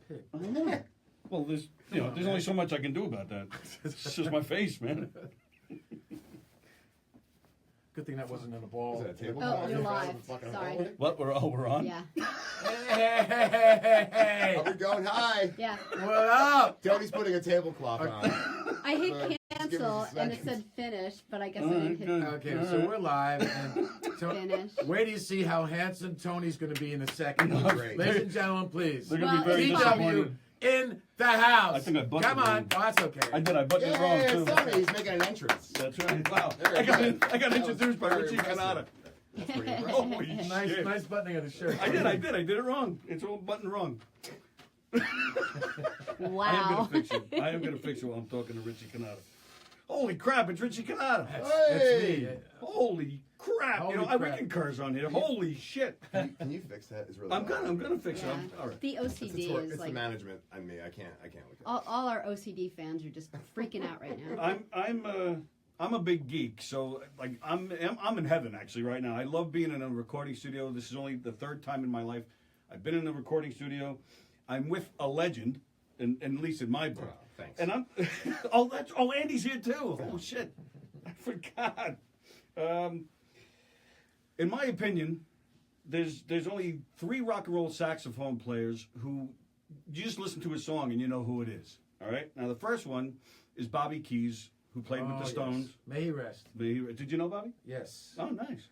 pig. I know. Well, there's only so much I can do about that. It's just my face, man. Good thing that wasn't in the ball. Is that a table? Oh, you're live. Sorry. What? We're on? Yeah. Hey! Are we going high? Yeah. What up? Tony's putting a tablecloth on. I hit Just give cancel us a and it second. said finish, but I guess I didn't hit Okay, so we're live. And finish. wait till you see how handsome Tony's going to be in a second. Great. Ladies and gentlemen, please. They're gonna be Well, very it's fine. disappointed. in the house. I think I buttoned Come on. it. Oh, that's okay. I buttoned it wrong Yeah, too. Tony, he's making an entrance. That's right. Wow. Very I got good. That was introduced by very Richie impressive. Cannata. That's pretty impressive. Holy Nice, shit. nice buttoning of the shirt. I did it wrong. It's all buttoned wrong. Wow. I am gonna fix it while I'm talking to Richie Cannata. Holy crap, it's Richie Cannata. That's me. Holy crap. Holy we crap. can curse on here. Holy shit. Can you fix that? It's really I'm loud. gonna fix it. Yeah. All right. The It's, OCD it's is the like management and me. I can't look at it. all our OCD fans are just freaking out right now. I'm a big geek, so like I'm in heaven actually right now. I love being in a recording studio. This is only the third time in my life I've been in a recording studio. I'm with a legend, and at least in my book. Oh, thanks. And I'm Andy's here too. Oh shit, I forgot. In my opinion, there's only 3 rock and roll saxophone players who you just listen to a song and you know who it is. All right. Now the first one is Bobby Keys, who played with the Stones. Yes. May he rest. Did you know Bobby? Yes. Oh, nice.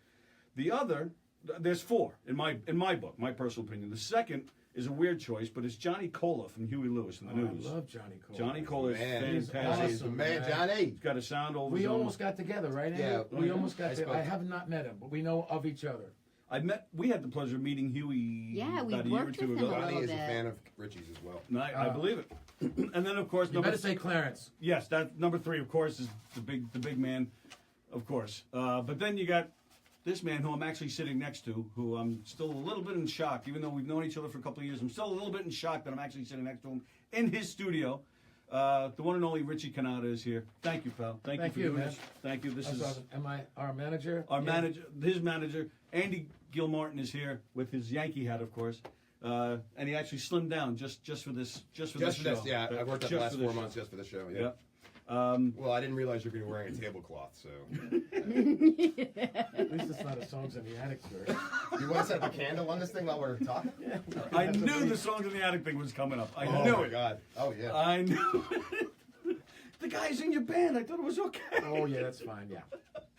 The other, there's 4 in my book, my personal opinion. The second is a weird choice, but it's Johnny Cola from Huey Lewis in the News. I love Johnny Cole. Johnny Cola is Man, he's fantastic. awesome, Awesome, man, man. Johnny. He's got a sound over We his own. almost got together, right, Andy? Yeah. We almost got I together. spoke. I have not met him, but we know of each other. We had the pleasure of meeting Huey Yeah, we about a year or worked 2 with him ago. a Johnny little is a bit. fan of Richie's as well. And I believe it. And then of course You better say Clarence. yes, that number 3 of course is the big man, of course. But then you got this man who I'm actually sitting next to, who I'm still a little bit in shock, even though we've known each other for a couple of years. I'm still a little bit in shock that I'm actually sitting next to him in his studio. The one and only Richie Cannata is here. Thank you, pal. Thank you for doing man. this. Thank you. This That's is awesome. Am I our manager? our Yeah. manager, his manager, Andy Gilmartin is here with his Yankee hat, of course. And he actually slimmed down just for this Just for show. this, yeah. I worked up the Just last for this 4 show. months just for the show, yeah. Yep. Well, I didn't realize you were going to be wearing a tablecloth, so. At least it's not a Songs in the Attic shirt. Do you want to set up a candle on this thing while we're talking? I knew the Songs in the Attic thing was coming up. I Oh, knew my it. God. Oh, yeah. I knew it. The guy's in your band. I thought it was okay. Oh, yeah, that's fine, yeah.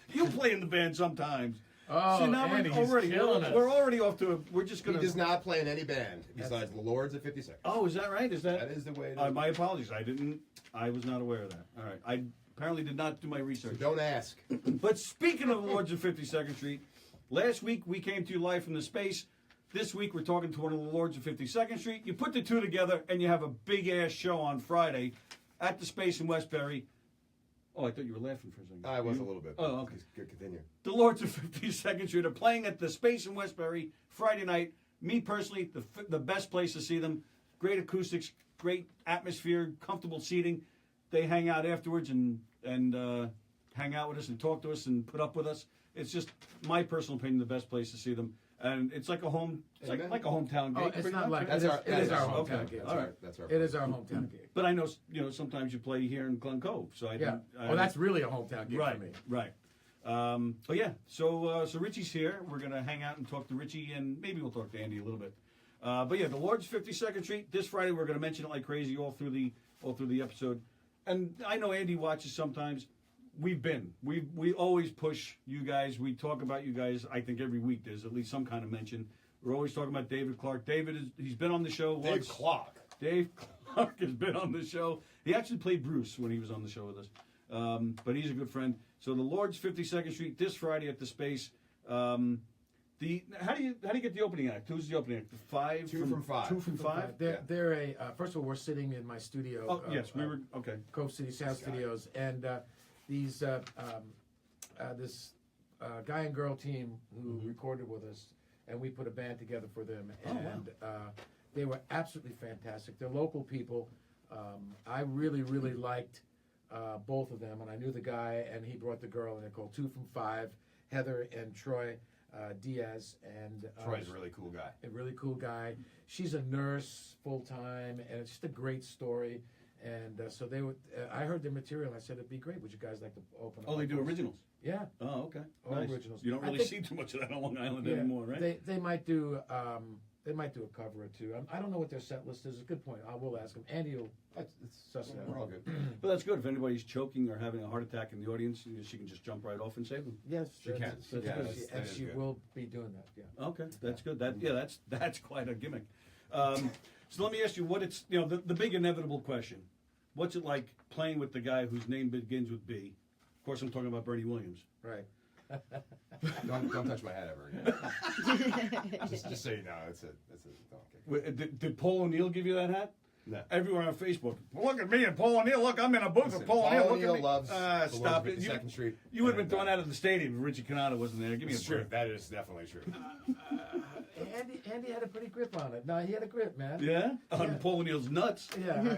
You play in the band sometimes. Oh, See, now Andy, he's we're killing us. already off to a. We're just He gonna. does not play in any band besides the Lords at 50 Seconds. Oh, is that right? Is that? That is the way it is. My apologies. I was not aware of that. All right. I apparently did not do my So research. don't ask. But speaking of the Lords of 52nd Street, last week we came to you live from the space. This week we're talking to one of the Lords of 52nd Street. You put the two together and you have a big ass show on Friday at the space in Westbury. Oh, I thought you were laughing for a second. I was a little bit. Oh, okay. Good, continue. The Lords of 52nd Street are playing at the space in Westbury Friday night. Me personally, the best place to see them. Great acoustics, great atmosphere, comfortable seating. They hang out afterwards and hang out with us and talk to us and put up with us. It's just my personal opinion, the best place to see them. And it's like a home, it's like a hometown gig. Oh, it's pretty not much. like That's it is our okay. hometown gig. All right. That's our. It is our hometown gig. But I know, sometimes you play here in Glen Cove, so I Yeah. didn't. Oh, that's really a hometown gig right, for me. right. But yeah, so Richie's here. We're gonna hang out and talk to Richie, and maybe we'll talk to Andy a little bit. But yeah, the Lords 52nd Street this Friday. We're gonna mention it like crazy all through the episode. And I know Andy watches sometimes. We always push you guys. We talk about you guys. I think every week there's at least some kind of mention. We're always talking about David Clark. He's been on the show once. Dave Clark. Dave Clark has been on the show. He actually played Bruce when he was on the show with us. But he's a good friend. So the Lords 52nd Street this Friday at the Space. How do you get the opening act? Who's the opening act? 5 2 from 5. 2 from 5. They're a first of all, we're sitting in my studio. Oh yes, we were okay. Cove City Sound Studios, and this guy and girl team who recorded with us, and we put a band together for them, and they were absolutely fantastic. They're local people. I really liked both of them, and I knew the guy, and he brought the girl, and they're called 2 from 5, Heather and Troy Diaz, and Troy's a really cool guy. a really cool guy. She's a nurse full time, time, and it's just a great story. And so they would. I heard their material. And I said it'd be great. Would you guys like to open up? Oh, they do originals. Yeah. Oh, okay. All Nice. originals. You don't I really think- see too much of that on Long Island Yeah, anymore, right? They might do. They might do a cover or two. I don't know what their set list is. It's a good point. I will ask them. Andy will suss it We're all out. good. But that's good. If anybody's choking or having a heart attack in the audience, she can just jump right off and save them. Yes, She can. that's Yeah, good. that's- She- that and is she good. will be doing that. Yeah. Okay, that's good. That's quite a gimmick. So let me ask you, what it's the big inevitable question: what's it like playing with the guy whose name begins with B? Of course, I'm talking about Bernie Williams. Right. Don't touch my head ever again. just so you know, that's it. Don't kick. Did Paul O'Neill give you that hat? No. Everywhere on Facebook. Well, look at me and Paul O'Neill. Look, I'm in a booth Listen, with Paul O'Neill. Look at O'Neill me. loves the Stop Lords it. of 52nd Street. You would have been And, thrown out of the stadium if Richie Cannata wasn't there. Give me It's a true. break. That is definitely true. Andy had a pretty grip on it. No, he had a grip, man. Yeah? On Yeah. Paul O'Neill's nuts. Yeah.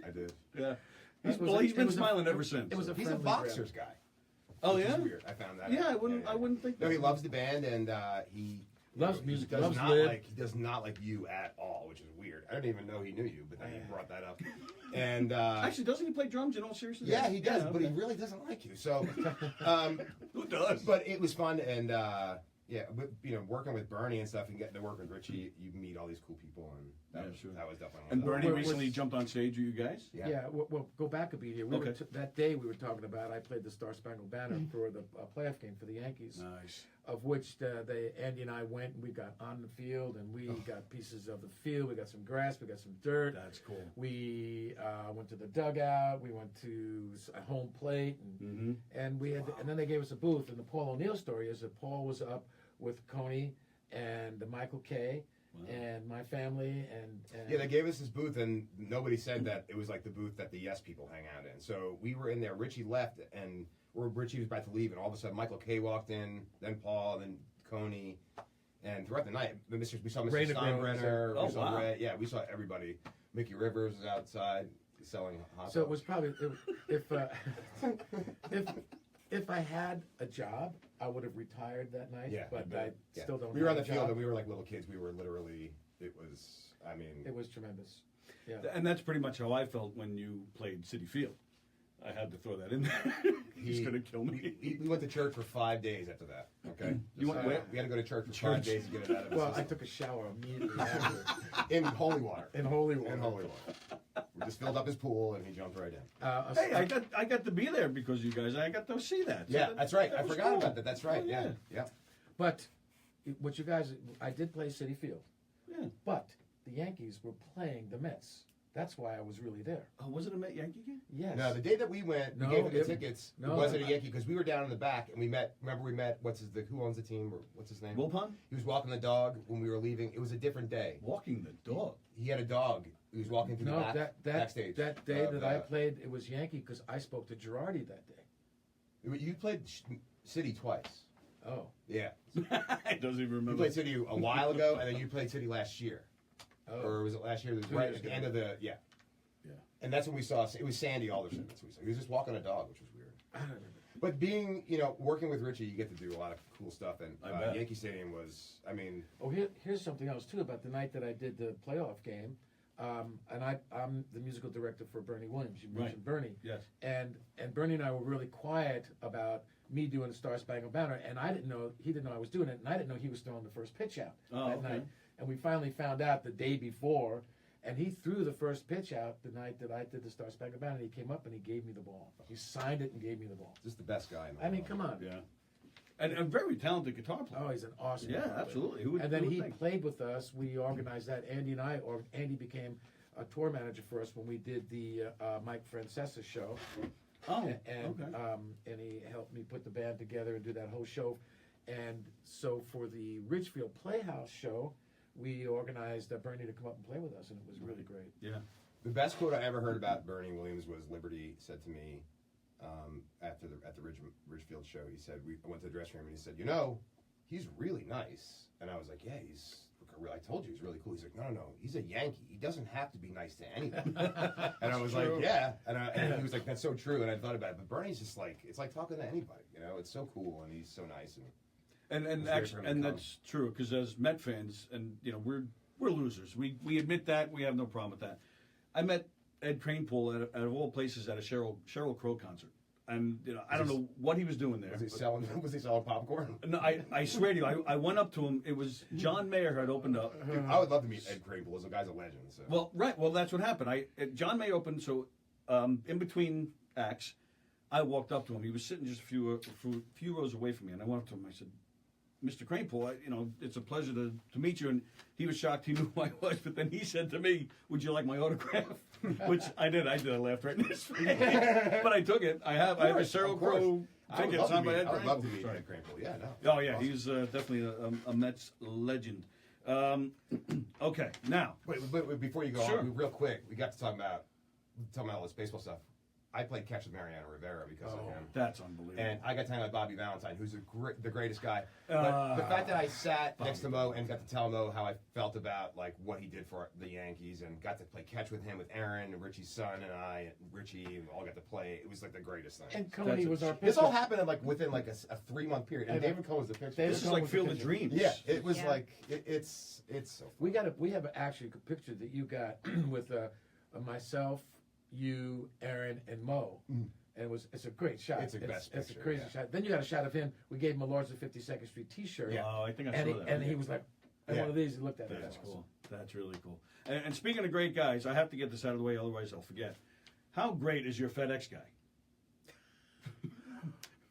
I did. Yeah. This was Well, a- he's it been was a- smiling ever since. It was a He's a friendly boxer's grip. guy. Oh, which yeah? is weird. I found that. Yeah, out. I wouldn't think No, that. he loves the band, and he Loves music, He does loves not Lib. like. He does not like you at all, which is weird. I didn't even know he knew you, but then he brought that up. And Actually, doesn't he play drums in all seriousness? yeah, he does, but he okay. really doesn't like you. So, Who does? but it was fun, and working with Bernie and stuff, and getting to work with Richie, you meet all these cool people, and that was definitely. And Bernie We're- recently jumped on stage with you guys? Yeah, well, go back a beat here. We Okay. were that day we were talking about. I played the Star Spangled Banner for the playoff game for the Yankees, Nice. of which Andy and I went. And we got on the field, and we got pieces of the field. We got some grass. We got some dirt. That's cool. We went to the dugout. We went to a home plate, and we had. And then they gave us a booth. And the Paul O'Neill story is that Paul was up with Coney and Michael Kay. Wow. And my family and Yeah, they gave us this booth, and nobody said that it was like the booth that the Yes people hang out in. So we were in there. Richie left, and Richie was about to leave, and all of a sudden Michael Kay walked in, then Paul, then Coney, and throughout the night, we saw Mr. Raina Steinbrenner. Oh, We saw wow. Ray. Yeah, we saw everybody. Mickey Rivers was outside selling hot dogs. So it was probably if I had a job, I would have retired that night. Yeah, but you I bet. Yeah. still don't. We were on have the a field, job. and we were like little kids. We were literally. It was tremendous. Yeah. And that's pretty much how I felt when you played City Field. I had to throw that in there. He's going to kill me. We went to church for 5 days after that. Okay, You went where? We had to go to church for 5 days to get it out of the Well, I system. took a shower immediately after In holy water. in holy water. In holy water. We just filled up his pool, and he jumped right in. Hey, I got to be there because you guys. I got to see that. So Yeah, that's right. I was forgot cool. about that. That's right. Oh, yeah. Yeah. But what you guys, I did play City Field, Yeah. but the Yankees were playing the Mets. That's why I was really there. Oh, was it a Met Yankee game? Yes. No, the day that we went, we No, gave him the it- tickets. no, it wasn't a I- Yankee because we were down in the back, and we met. Remember, we met. Who owns the team? Or what's his name? Wilpon? He was walking the dog when we were leaving. It was a different day. Walking the dog. He had a dog. He was walking through No, the back, that backstage. that day of that I the- played, it was Yankee because I spoke to Girardi that day. You played City twice. Oh. Yeah. I doesn't even You remember. played City a while ago, and then you played City last year. Oh. Or was it last year? It was 2 right years at the ago. end of the yeah. Yeah. And that's when we saw. It was Sandy Alderson. That's what we saw. He was just walking a dog, which was weird. I don't remember. But being, working with Richie, you get to do a lot of cool stuff. And I bet. Yankee Stadium was, Oh, here's something else too about the night that I did the playoff game, and I'm the musical director for Bernie Williams. You mentioned Bernie, Yes. and Bernie and I were really quiet about me doing the Star Spangled Banner, and I didn't know he didn't know I was doing it, and I didn't know he was throwing the first pitch out Oh, that okay. night, and we finally found out the day before. And he threw the first pitch out the night that I did the Star Spangled Banner. And he came up and he gave me the ball. He signed it and gave me the ball. just the best guy. In the I mean, world. come on. Yeah. And a very talented guitar player. Oh, he's an awesome. Yeah, guitar player. absolutely. Who would- And then who would he think? played with us. We organized that. Andy and I, or Andy became a tour manager for us when we did the Mike Francesa show. Oh, and okay. and he helped me put the band together and do that whole show. And so for the Ridgefield Playhouse show, we organized Bernie to come up and play with us, and it was really great. Yeah. The best quote I ever heard about Bernie Williams was Liberty said to me at the Ridgefield show. He said, I went to the dressing room and he said, he's really nice. And I was like, yeah, I told you he's really cool. He's like, no, he's a Yankee. He doesn't have to be nice to anyone. And I was like, yeah. And he was like, that's so true. And I thought about it. But Bernie's just like, it's like talking to anybody. It's so cool and he's so nice. And It's great for actually, him to and come. that's true because as Met fans, and we're we're losers. We admit that. We have no problem with that. I met Ed Kranepool out of all places at a Sheryl Crow concert. And I don't know what he was doing there. Was he selling popcorn? No, I swear to you, I went up to him. It was John Mayer had opened up. Dude, I would love to meet Ed Kranepool. The guy's a legend. So. Well, right. Well, that's what happened. John Mayer opened, so in between acts, I walked up to him. He was sitting just a few rows away from me, and I went up to him. I said, Mr. Kranepool, it's a pleasure to meet you. And he was shocked. He knew who I was. But then he said to me, would you like my autograph? Which I did. I laughed right in his face. But I took it. I have a Sheryl Crow ticket signed by Ed Kranepool. I would love to meet Ed Kranepool. Yeah, no. Oh, yeah. Awesome. He's definitely a Mets legend. Okay, now. Wait, before you go Sure. on, real quick, we got to talk about all this baseball stuff. I played catch with Mariano Rivera because of him. That's unbelievable. And I got to hang out with Bobby Valentine, who's the greatest guy. But the fact that I sat next to Mo and got to tell Mo how I felt about like what he did for the Yankees, and got to play catch with him, with Aaron and Richie's son and I, and Richie, and all got to play. It was like the greatest thing. And Coney was our pitcher. This all happened in within a 3-month period. And David Cohen was the pitcher. This is like Field of Dreams. Yeah, it was like it's so fun. We have actually a picture that you got with myself, you, Aaron, and Mo. And it's a great shot. It's a best It's a picture, crazy shot. Then you got a shot of him. We gave him a Lords of 52nd Street T-shirt. Yeah. Oh, I think I saw that. And he was like, one of these. He looked at it. That's cool. That's really cool. And speaking of great guys, I have to get this out of the way, otherwise I'll forget. How great is your FedEx guy?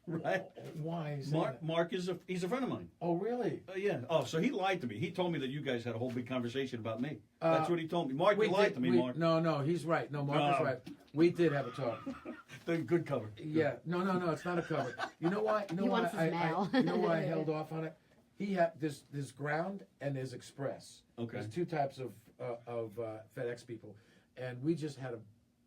Right? Why? Mark is he's a friend of mine. Oh, really? Yeah. Oh, so he lied to me. He told me that you guys had a whole big conversation about me. That's what he told me. Mark, you lied to me, Mark. No, he's right. No, Mark is right. We did have a talk. The good cover. Yeah. No, it's not a cover. You know why? You know He why wants his mail. you know why I held off on it? He had there's ground and there's express. Okay. There's two types of FedEx people, and we just had a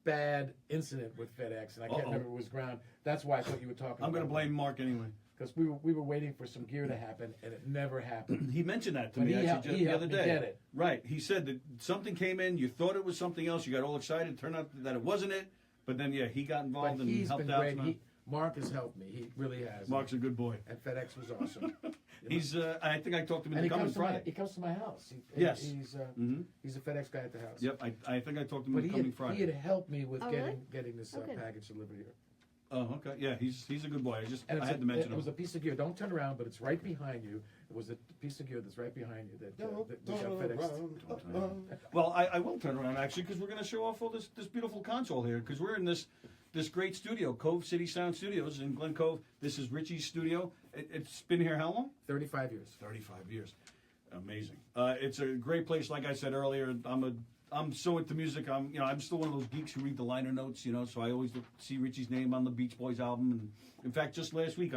bad incident with FedEx, and I can't remember if it was ground. That's why I thought you were talking. I'm going to blame Mark anyway. Because we were waiting for some gear to happen, and it never happened. He mentioned that to But me he actually helped the other me day. get it. Right. He said that something came in, you thought it was something else, you got all excited, turned out that it wasn't it, but then, he got involved But and he's helped been out. great. Mark has helped me. He really has. Mark's a good boy. And FedEx was awesome. He's. I think I talked to him And into coming Friday. he comes to my house. Yes. He's a FedEx guy at the house. Yep. I think I talked to him But into coming Friday. he had helped me with really? getting this Oh, good. package delivered here. Oh, okay. Yeah, he's a good boy. And I had to mention it was him. a piece of gear. Don't turn around, but it's right behind you. It was a piece of gear that's right behind you that we got FedEx. Well, I will turn around actually because we're going to show off all this beautiful console here because we're in this great studio, Cove City Sound Studios in Glen Cove. This is Richie's studio. It's been here how long? 35 years. 35 years. Amazing. It's a great place. Like I said earlier, I'm so into music. I'm still one of those geeks who read the liner notes. So I always see Richie's name on the Beach Boys album. And in fact, just last week,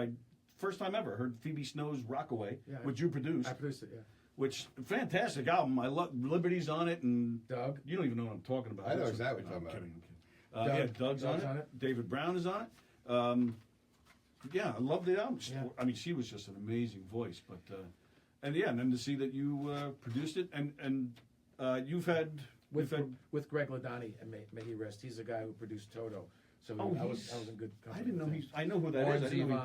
first time ever heard Phoebe Snow's "Rockaway," which you produced. I produced it. Yeah. Which fantastic album. I love Liberty's on it, and Doug. You don't even know what I'm talking about. I know exactly what you're talking about. I'm kidding. Doug's on it. David Brown is on it. I love the album. Yeah. I mean, she was just an amazing voice. But and then to see that you produced it, and you've had with Greg Ladani, and may he rest. He's the guy who produced Toto. So I was in good company. I didn't know with him. I know who that Warren is. I didn't know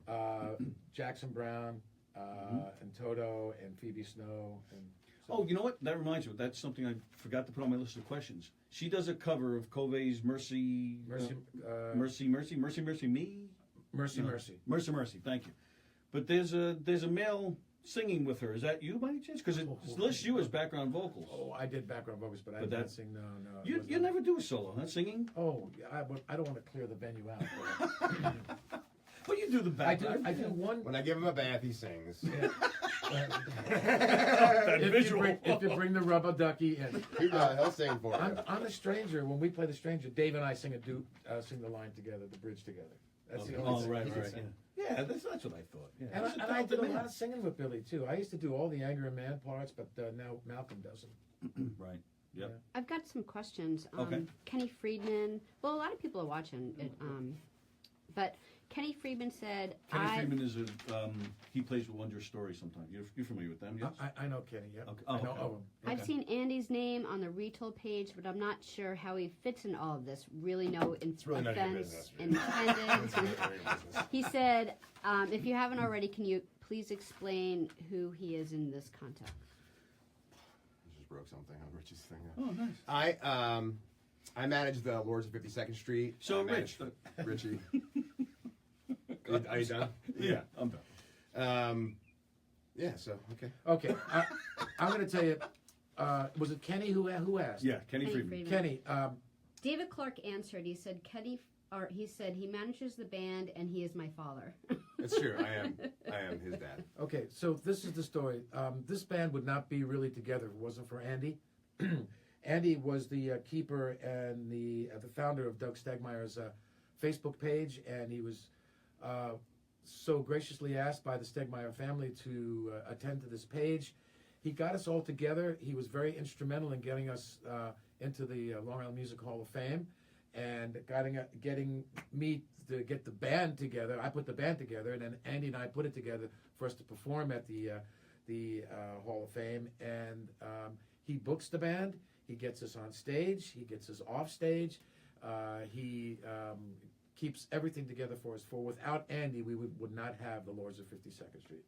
he Zevon, Jackson Brown, and Toto, and Phoebe Snow. And so. Oh, you know what? That reminds me. That's something I forgot to put on my list of questions. She does a cover of Cove's Mercy, Mercy, Mercy, Me. Mercy, No. Mercy. Mercy. Thank you. But there's a male singing with her. Is that you by any chance? Because it lists you as background vocals. Oh, I did background vocals, but I didn't sing. No. You never do a solo, huh? Singing? Oh, I don't want to clear the venue out. But you do the background. I do one. When I give him a bath, he sings. Yeah. That visual. If you bring the rubber ducky in. He'll sing for you. On The Stranger, when we play The Stranger, Dave and I sing the line together, the bridge together. That's the only thing right. he can sing. Yeah, that's what I thought. Yeah. And I did a lot of singing with Billy too. I used to do all the Anger and Mad parts, but now Malcolm doesn't. Right. Yep. Yeah. I've got some questions. Okay. Kenny Friedman. Well, a lot of people are watching it. But Kenny Friedman said, Kenny Friedman is he plays with Wonder Story sometimes. You're familiar with them, yes? I know Kenny. Yeah. Okay. I know okay. of him. I've seen Andy's name on the retold page, but I'm not sure how he fits in all of this. Really no really none of your offense business. intended. It's really none of your business. He said, if you haven't already, can you please explain who he is in this context? broke something on Rich's thing. Oh, nice. I manage the Lords of 52nd Street. So, I manage Richie. Are you done? Yeah, I'm done. Yeah. So okay. Okay, I'm going to tell you. Was it Kenny who asked? Yeah, Kenny Kenny Friedman. Friedman. Kenny. David Clark answered. He said, he said he manages the band and he is my father. It's true. I am his dad. Okay, so this is the story. This band would not be really together if it wasn't for Andy. Andy was the keeper and the founder of Doug Stegmeyer's Facebook page, and he was so graciously asked by the Stegmeyer family to attend to this page. He got us all together. He was very instrumental in getting us into the Long Island Music Hall of Fame, and getting me to get the band together. I put the band together, and then Andy and I put it together for us to perform at the Hall of Fame. And he books the band. He gets us on stage. He gets us off stage. He keeps everything together for us. For without Andy, we would not have the Lords of 52nd Street.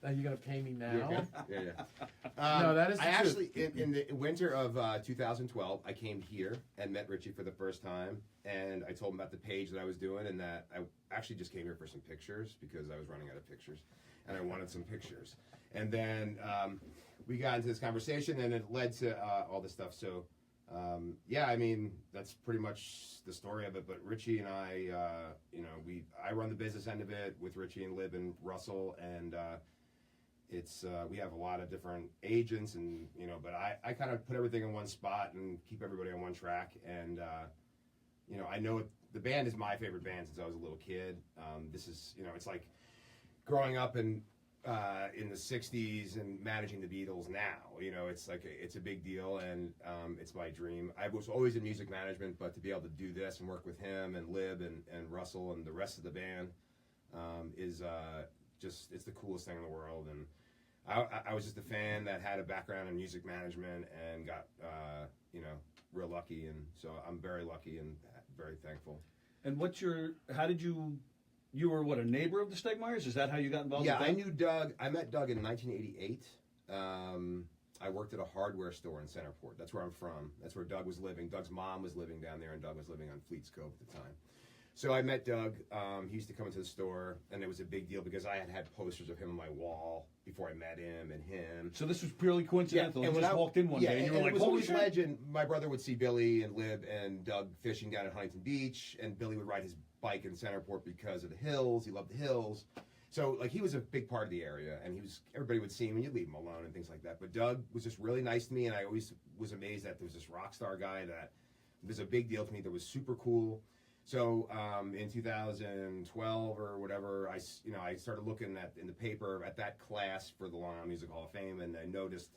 Now you're gonna pay me now? Yeah. No, that is the I truth. actually, in the winter of 2012, I came here and met Richie for the first time, and I told him about the page that I was doing, and that I actually just came here for some pictures because I was running out of pictures, and I wanted some pictures. And then we got into this conversation, and it led to all this stuff. So, yeah, I mean, that's pretty much the story of it. But Richie and I, I run the business end of it with Richie and Lib and Russell, and it's we have a lot of different agents, and but I kind of put everything in one spot and keep everybody on one track. And I know the band is my favorite band since I was a little kid. This is it's like growing up in the 60s and managing the Beatles now. It's like it's a big deal, and it's my dream. I was always in music management, but to be able to do this and work with him and Lib and Russell and the rest of the band is just, it's the coolest thing in the world. And I was just a fan that had a background in music management and got real lucky, and so I'm very lucky and very thankful. And how did you were what, a neighbor of the Stegmeyers? Is that how you got involved Yeah, with I them? knew Doug. I met Doug in 1988. I worked at a hardware store in Centerport. That's where I'm from. That's where Doug was living. Doug's mom was living down there, and Doug was living on Fleets Cove at the time. So I met Doug. He used to come into the store, and it was a big deal because I had posters of him on my wall before I met him and him. So this was purely coincidental. and You when just walked in one day, and you were it like, was holy always shit. legend. My brother would see Billy and Lib and Doug fishing down at Huntington Beach, and Billy would ride his bike in Centerport because of the hills. He loved the hills. So, like, he was a big part of the area, and everybody would see him, and you'd leave him alone and things like that. But Doug was just really nice to me, and I always was amazed that there was this rock star guy that was a big deal to me, that was super cool. So, in 2012 or whatever, I started looking in the paper at that class for the Long Island Music Hall of Fame, and I noticed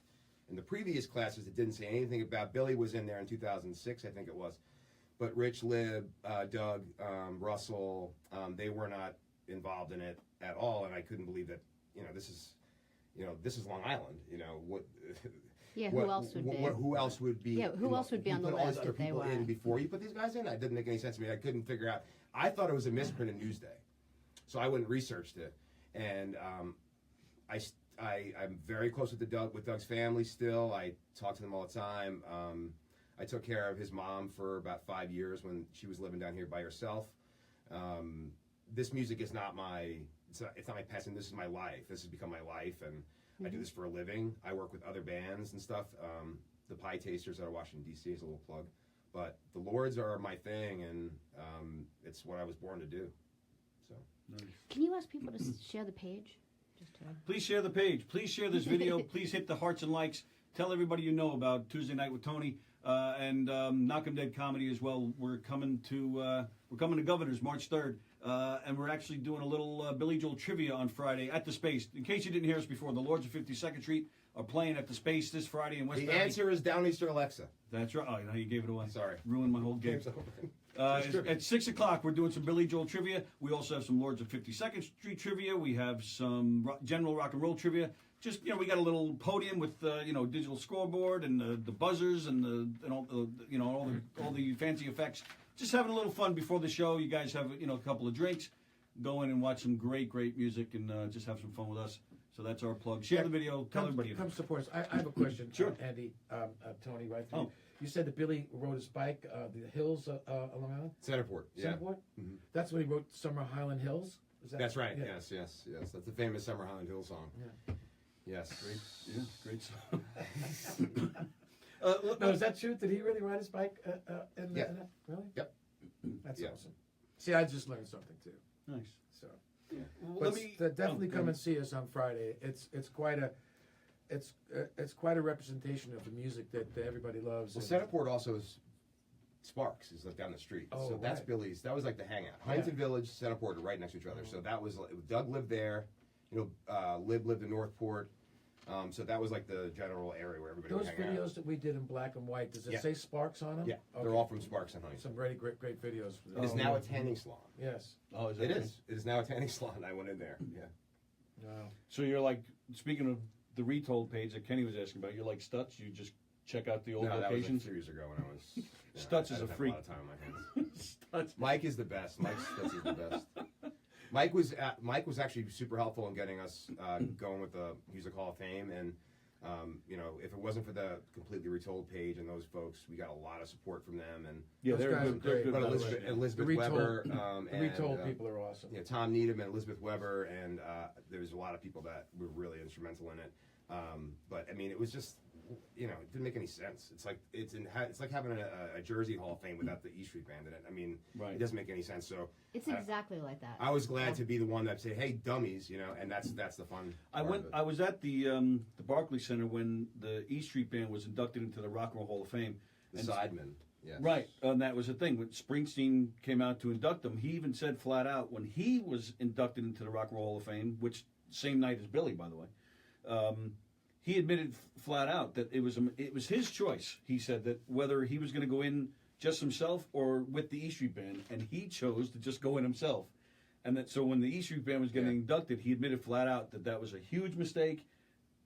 in the previous classes it didn't say anything about Billy was in there in 2006, I think it was. But Rich, Lib, Doug, Russell, they were not involved in it at all, and I couldn't believe that. This is Long Island. What? Yeah, who else would be? Who else would be? Yeah, who else would be on the put all these list other if they people were? in before you put these guys in? That didn't make any sense to me. I couldn't figure out. I thought it was a misprint in Newsday, so I went and researched it, and I'm very close with Doug's family still. I talk to them all the time. I took care of his mom for about 5 years when she was living down here by herself. This music is not it's not my passion. This is my life. This has become my life, and I do this for a living. I work with other bands and stuff. The Pie Tasters out of Washington, D.C. is a little plug. But the Lords are my thing, and it's what I was born to do. So. Nice. Can you ask people to share the page? Please share the page. Please share this video. Please hit the hearts and likes. Tell everybody you know about Tuesday Night with Tony and Knockem Dead Comedy as well. We're coming to Governor's March 3rd, and we're actually doing a little Billy Joel trivia on Friday at the Space. In case you didn't hear us before, the Lords of 52nd Street are playing at the Space this Friday in West The Valley. answer is Downeaster Alexa. That's right. Oh, you gave it away. Sorry. Ruined my whole game. Game's over. At 6 o'clock, we're doing some Billy Joel trivia. We also have some Lords of 52nd Street trivia. We have some general rock and roll trivia. Just, we got a little podium with, digital scoreboard and the buzzers and all the fancy effects. Just having a little fun before the show. You guys have, a couple of drinks. Go in and watch some great, great music and just have some fun with us. So that's our plug. Share the video. Tell everybody. Come support us. I have a question, Sure. Andy, Tony, right through. Oh. You said that Billy rode his bike, the hills along Island? Centerport. Yeah. Centerport? Mhm. That's when he wrote Summer Highland Hills? Is that, That's right. yeah. Yes. That's the famous Summer Highland Hill song. Yeah. Yes. Great song. No, is that true? Did he really ride his bike? Yeah. Really? Yep. That's Yeah. awesome. See, I just learned something too. Nice. So, Well, but definitely come and see us on Friday. It's quite a representation of the music that everybody loves. Well, and- Centerport also is Sparks is like down the street. Oh, So that's right. Billy's. That was like the hangout. Yeah. Huntington Village, Centerport are right next to each other. So that was Doug lived there. Lived in Northport. So that was like the general area where everybody Those would hang videos that we did in black and white, does it Yeah. say Sparks on them? out. Yeah, they're Okay. all from Sparks and Huntington. Some very great videos. It is now a tanning salon. Yes. Oh, is It that is. It is now a tanning salon. I went in there. Yeah. Wow. So you're like, speaking of the retold page that Kenny was asking about, you're like Stutz. You just check out the old No, that was like locations. 3 years ago when I was. Stutz I is a didn't have freak. A lot of time on my hands. Stutz. Mike is the best. Mike Stutz is the best. Mike was actually super helpful in getting us going with the Music Hall of Fame, and if it wasn't for the completely retold page and those folks, we got a lot of support from them. And Yeah, Those they're guys good. are They're great. good. but by the Elizabeth, way. Elizabeth The retold- Weber, The retold people are awesome. Tom Needham and Elizabeth Weber, and there was a lot of people that were really instrumental in it. But I mean, it was just, it didn't make any sense. It's like it's like having a Jersey Hall of Fame without the E Street Band in it. I mean, Right. it doesn't make any sense. So It's exactly like that. I was glad to be the one that said, "Hey, dummies," and that's the fun. I part went. of it. I was at the Barclays Center when the E Street Band was inducted into the Rock and Roll Hall of Fame. The And- Sidemen. Yes. Right, and that was the thing. When Springsteen came out to induct him, he even said flat out when he was inducted into the Rock and Roll Hall of Fame, which same night as Billy, by the way, he admitted flat out that it was his choice. He said that whether he was going to go in just himself or with the E Street Band, and he chose to just go in himself. And that so when the E Street Band was getting inducted, he admitted flat out that was a huge mistake,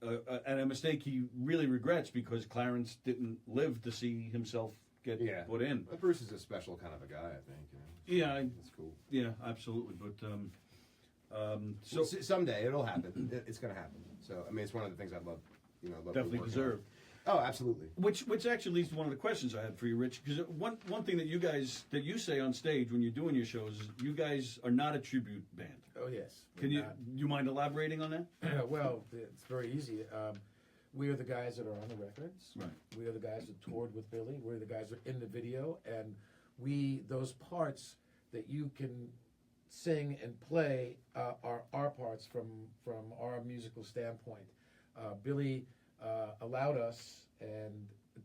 and a mistake he really regrets because Clarence didn't live to see himself get put in. But Bruce is a special kind of a guy, I think. Yeah, It's cool. yeah, absolutely. But so Someday it'll happen. It's going to happen. So I mean, it's one of the things I'd love. I'd love to definitely work on. deserved. Oh, absolutely. Which actually leads to one of the questions I had for you, Rich. Because one thing that you say on stage when you're doing your shows is you guys are not a tribute band. Oh yes. Can you mind elaborating on that? Well, it's very easy. We are the guys that are on the records. Right. We are the guys that toured with Billy. We're the guys that are in the video, and those parts that you can sing and play are our parts from our musical standpoint. Billy allowed us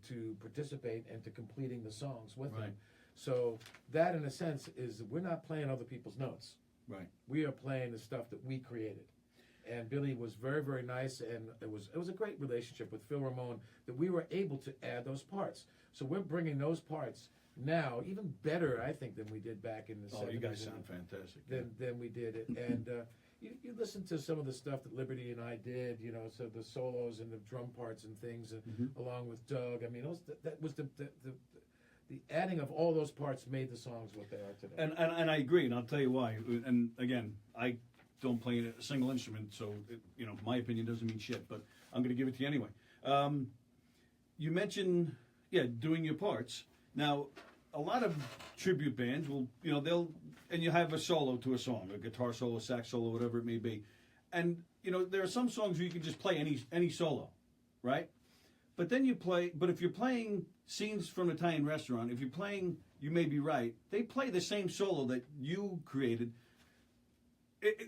to participate and to completing the songs with Right. him. So that, in a sense, is we're not playing other people's notes. Right. We are playing the stuff that we created. And Billy was very, very nice, and it was a great relationship with Phil Ramone that we were able to add those parts. So we're bringing those parts now even better, I think, than we did back in the 70s. Oh, you guys sound fantastic. Than we did it. And you listen to some of the stuff that Liberty and I did, so the solos and the drum parts and things, along with Doug. I mean, that was the adding of all those parts made the songs what they are today. And I agree, and I'll tell you why. And again, I don't play a single instrument, so my opinion doesn't mean shit. But I'm going to give it to you anyway. You mentioned, doing your parts. Now, a lot of tribute bands will, and you have a solo to a song, a guitar solo, sax solo, whatever it may be. And, there are some songs where you can just play any solo, right? But then but if you're playing Scenes from an Italian Restaurant, if you're playing You May Be Right, they play the same solo that you created.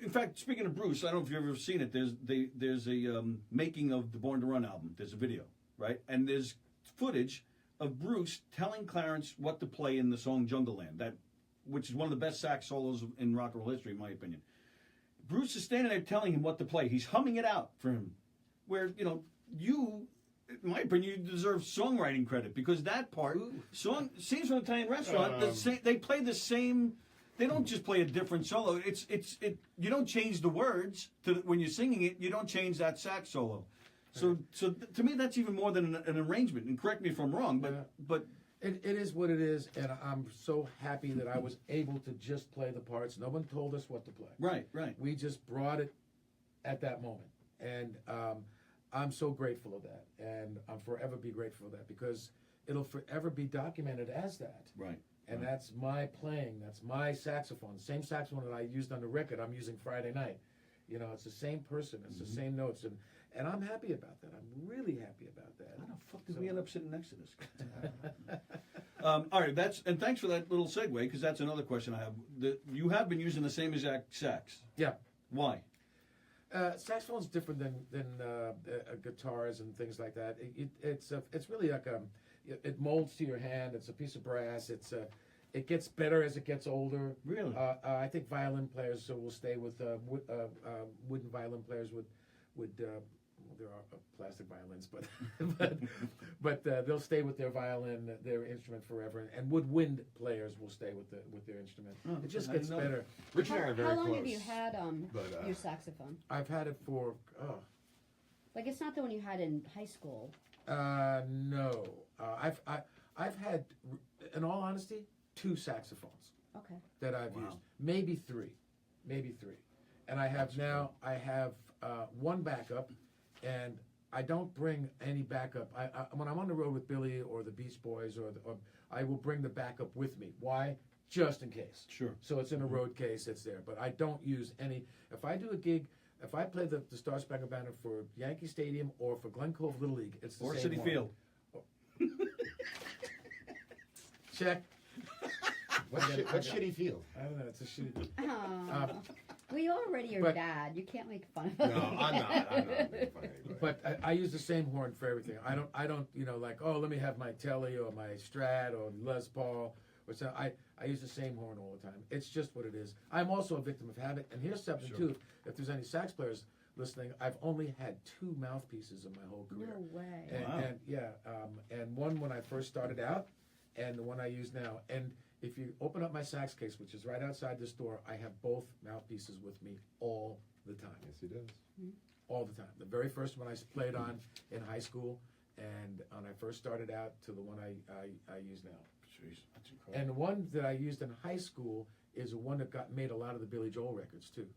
In fact, speaking of Bruce, I don't know if you've ever seen it, there's a making of the Born to Run album. There's a video, right? And there's footage of Bruce telling Clarence what to play in the song Jungle Land, which is one of the best sax solos in rock and roll history, in my opinion. Bruce is standing there telling him what to play. He's humming it out for him. Where, you, in my opinion, you deserve songwriting credit because that part, Scenes from an Italian Restaurant, they play the same. They don't just play a different solo. You don't change the words when you're singing it. You don't change that sax solo. So to me, that's even more than an arrangement. And correct me if I'm wrong, but it is what it is, and I'm so happy that I was able to just play the parts. No one told us what to play. Right. We just brought it at that moment. And I'm so grateful of that, and I'll forever be grateful for that because it'll forever be documented as that. Right. And that's my playing. That's my saxophone. The same saxophone that I used on the record, I'm using Friday night. You know, it's the same person. It's the same notes, and I'm happy about that. I'm really happy about that. How the fuck did we end up sitting next to this? All right, and thanks for that little segue because that's another question I have. You have been using the same exact sax. Yeah. Why? Saxophone's different than guitars and things like that. It's really like it molds to your hand. It's a piece of brass. It gets better as it gets older. Really? I think violin players will stay with wooden violin players would there are plastic violins, but they'll stay with their violin, their instrument forever. And woodwind players will stay with their instrument. Oh, it just I gets didn't know better. Rich and I are very How long close. have you had but, your saxophone? I've had it for Like it's not the one you had in high school. no. I've had, in all honesty, 2 saxophones Okay. that I've Wow. used, maybe three, and I have one backup, and I don't bring any backup. I when I'm on the road with Billy or the Beach Boys or I will bring the backup with me. Why? Just in case. Sure. So it's in a road case. It's there, but I don't use any. If I do a gig. If I play the Star Spangled Banner for Yankee Stadium or for Glen Cove Little League, it's the Or same City horn. Field. Check. What shitty field? I don't know. It's a shitty. Oh. Well, you already are but- dad. You can't make fun No, of him. I'm not making fun of anybody. But I use the same horn for everything. I don't, like, oh, let me have my Telly or my Strat or Les Paul or something. I use the same horn all the time. It's just what it is. I'm also a victim of habit. And here's something Sure. too. If there's any sax players listening, I've only had 2 mouthpieces in my whole career. No way. And, Wow. and yeah, and one when I first started out, and the one I use now. And if you open up my sax case, which is right outside this door, I have both mouthpieces with me all the time. Yes, he does. All the time. The very first one I played on in high school, and when I first started out, to the one I use now. Jeez, that's incredible. And the one that I used in high school is one that got made a lot of the Billy Joel records too.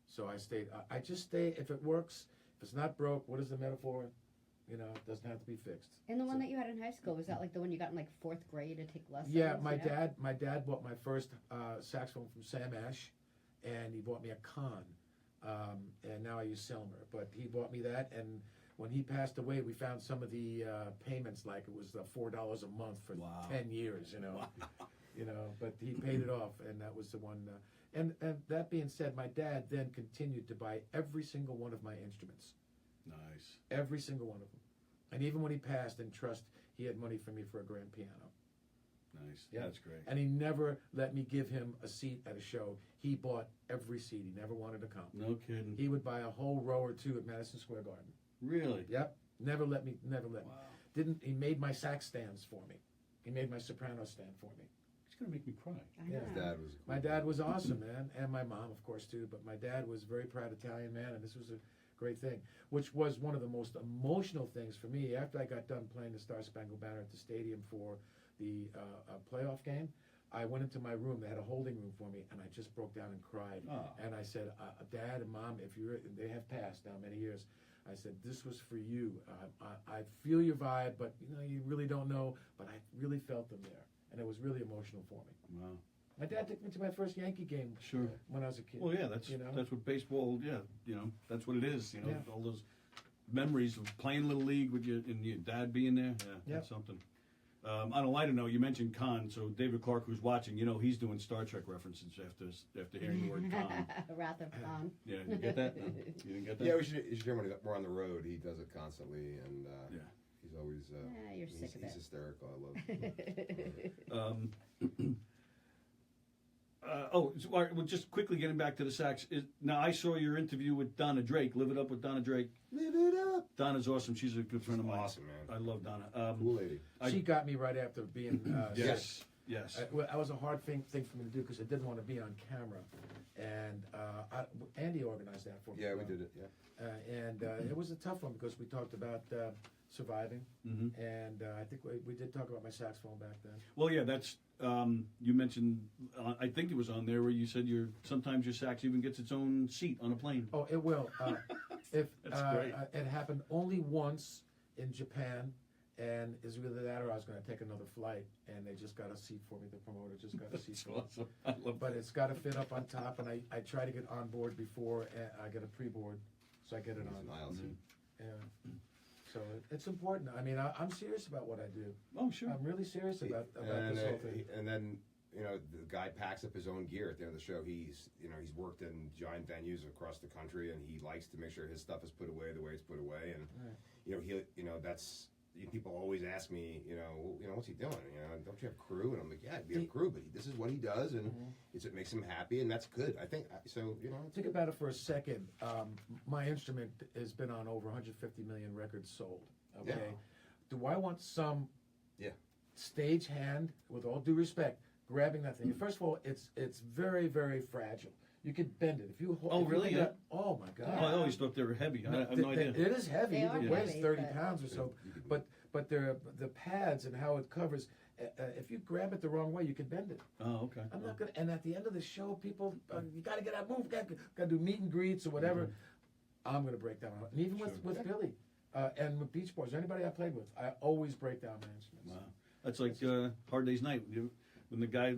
So I just stay, if it works, if it's not broke, what is the metaphor? It doesn't have to be fixed. And the one that you had in high school, was that like the one you got in like 4th grade to take lessons? Yeah, my dad bought my first saxophone from Sam Ash, and he bought me a Con, and now I use Selmer. But he bought me that, and when he passed away, we found some of the payments, like it was $4 a month for Wow. 10 years, But he paid it off, and that was the one. And that being said, my dad then continued to buy every single one of my instruments. Nice. Every single one of them. And even when he passed in trust, he had money for me for a grand piano. Nice. Yeah. That's great. And he never let me give him a seat at a show. He bought every seat. He never wanted to come. No kidding. He would buy a whole row or 2 at Madison Square Garden. Really? Yep. Never let me. Wow. He made my sax stands for me. He made my soprano stand for me. It's gonna make me cry. I Yeah. know. His dad was. My dad was awesome, man. And my mom, of course, too. But my dad was a very proud Italian man, and this was a great thing, which was one of the most emotional things for me. After I got done playing the Star Spangled Banner at the stadium for the playoff game, I went into my room. They had a holding room for me, and I just broke down and cried. Oh. And I said, Dad and Mom, they have passed now many years. I said, this was for you. I feel your vibe, but you really don't know. But I really felt them there, and it was really emotional for me. Wow. My dad took me to my first Yankee game Sure. when I was a kid. Well, yeah, that's what baseball. Yeah, that's what it is. Yeah. All those memories of playing little league with your dad being there. Yeah, Yeah. that's something. On a lighter note, you mentioned Khan, so David Clark, who's watching, he's doing Star Trek references after hearing the word Khan. Wrath of Khan. Yeah, you get that? No? You didn't get that? Yeah, you should hear when we're on the road. He does it constantly, and Yeah. he's always. Yeah, you're sick of he's it. hysterical. I love it. So, all right, well, just quickly getting back to the sax. Now, I saw your interview with Donna Drake. Live It Up with Donna Drake. Live it up. Donna's awesome. She's a good friend of mine. Awesome, man. I love Donna. Cool lady. She got me right after being Yes. Yes. That was a hard thing for me to do because I didn't want to be on camera, and Andy organized that for me. Yeah, we did it. Yeah. And it was a tough one because we talked about surviving, Mhm. and I think we did talk about my saxophone back then. Well, yeah, that's you mentioned. I think it was on there where you said sometimes your sax even gets its own seat on a plane. Oh, it will. If That's great. It happened only once in Japan, and it's either that or I was going to take another flight, and they just got a seat for me. The promoter just got a seat That's for me. awesome. I love But that. it's got to fit up on top, and I try to get on board before I get a pre-board, so I get it on. Miles. Yeah. So it's important. I mean, I'm serious about what I do. Oh, sure. I'm really serious about and, this whole thing. and then the guy packs up his own gear at the end of the show. He's worked in giant venues across the country, and he likes to make sure his stuff is put away the way it's put away. And that's people always ask me, what's he doing? Don't you have crew? And I'm like, yeah, we have crew, but this is what he does, and it makes him happy, and that's good. I think so. Think about it for a second. My instrument has been on over 150 million records sold. Okay, Yeah. Do I want some Yeah. stage hand, with all due respect, grabbing that thing? First of all, it's very, very fragile. You could bend it if you hold. Oh, really? Yeah. Oh my God. Oh, I always thought they were heavy. I have no idea. It is heavy. They are It weighs heavy, 30 but- pounds or so. But the pads and how it covers. If you grab it the wrong way, you can bend it. Oh, okay. I'm not gonna. And at the end of the show, people, you got to get out, move, got to do meet and greets or whatever. I'm gonna break down. And even with Billy and with Beach Boys, anybody I played with, I always break down my instruments. Wow. That's like Hard Day's Night. When the guy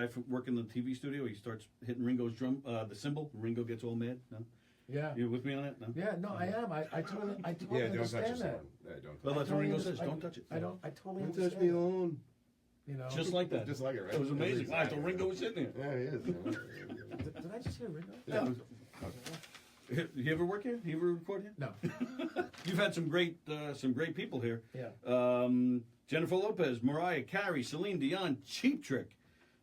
from working the TV studio, he starts hitting Ringo's drum, the cymbal. Ringo gets all mad. No, Yeah. you with me on that? No. Yeah. No, I am. I totally Yeah, don't touch understand this that. one. Yeah, don't. Well, that's what totally Ringo under- says. Don't touch it. I don't. I totally Don't understand. touch me that, on. Just like that. Just like it, right? It was amazing. Wow, I thought Exactly. Ringo was sitting there. Yeah, he is. Did I just hear Ringo? Yeah. You ever work here? You ever record here? No. You've had some great people here. Yeah. Jennifer Lopez, Mariah Carey, Celine Dion, Cheap Trick,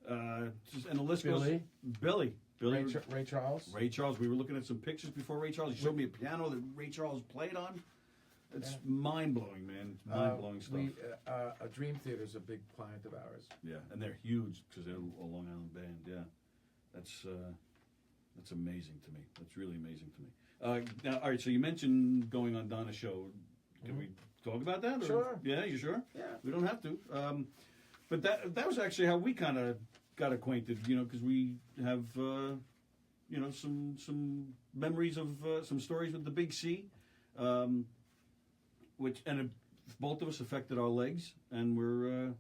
and the list Billy. goes. Billy. Ray Charles. Ray Charles. We were looking at some pictures before Ray Charles. He showed me a piano that Ray Charles played on. It's mind blowing, man. It's mind blowing stuff. A Dream Theater is a big client of ours. Yeah, and they're huge because they're a Long Island band. Yeah, that's amazing to me. That's really amazing to me. Now, all right. So you mentioned going on Donna's show. Can we talk about that? Or? Sure. Yeah, you sure? Yeah. We don't have to. But that was actually how we kind of got acquainted. Because we have some memories of some stories with the Big C, both of us affected our legs, and we're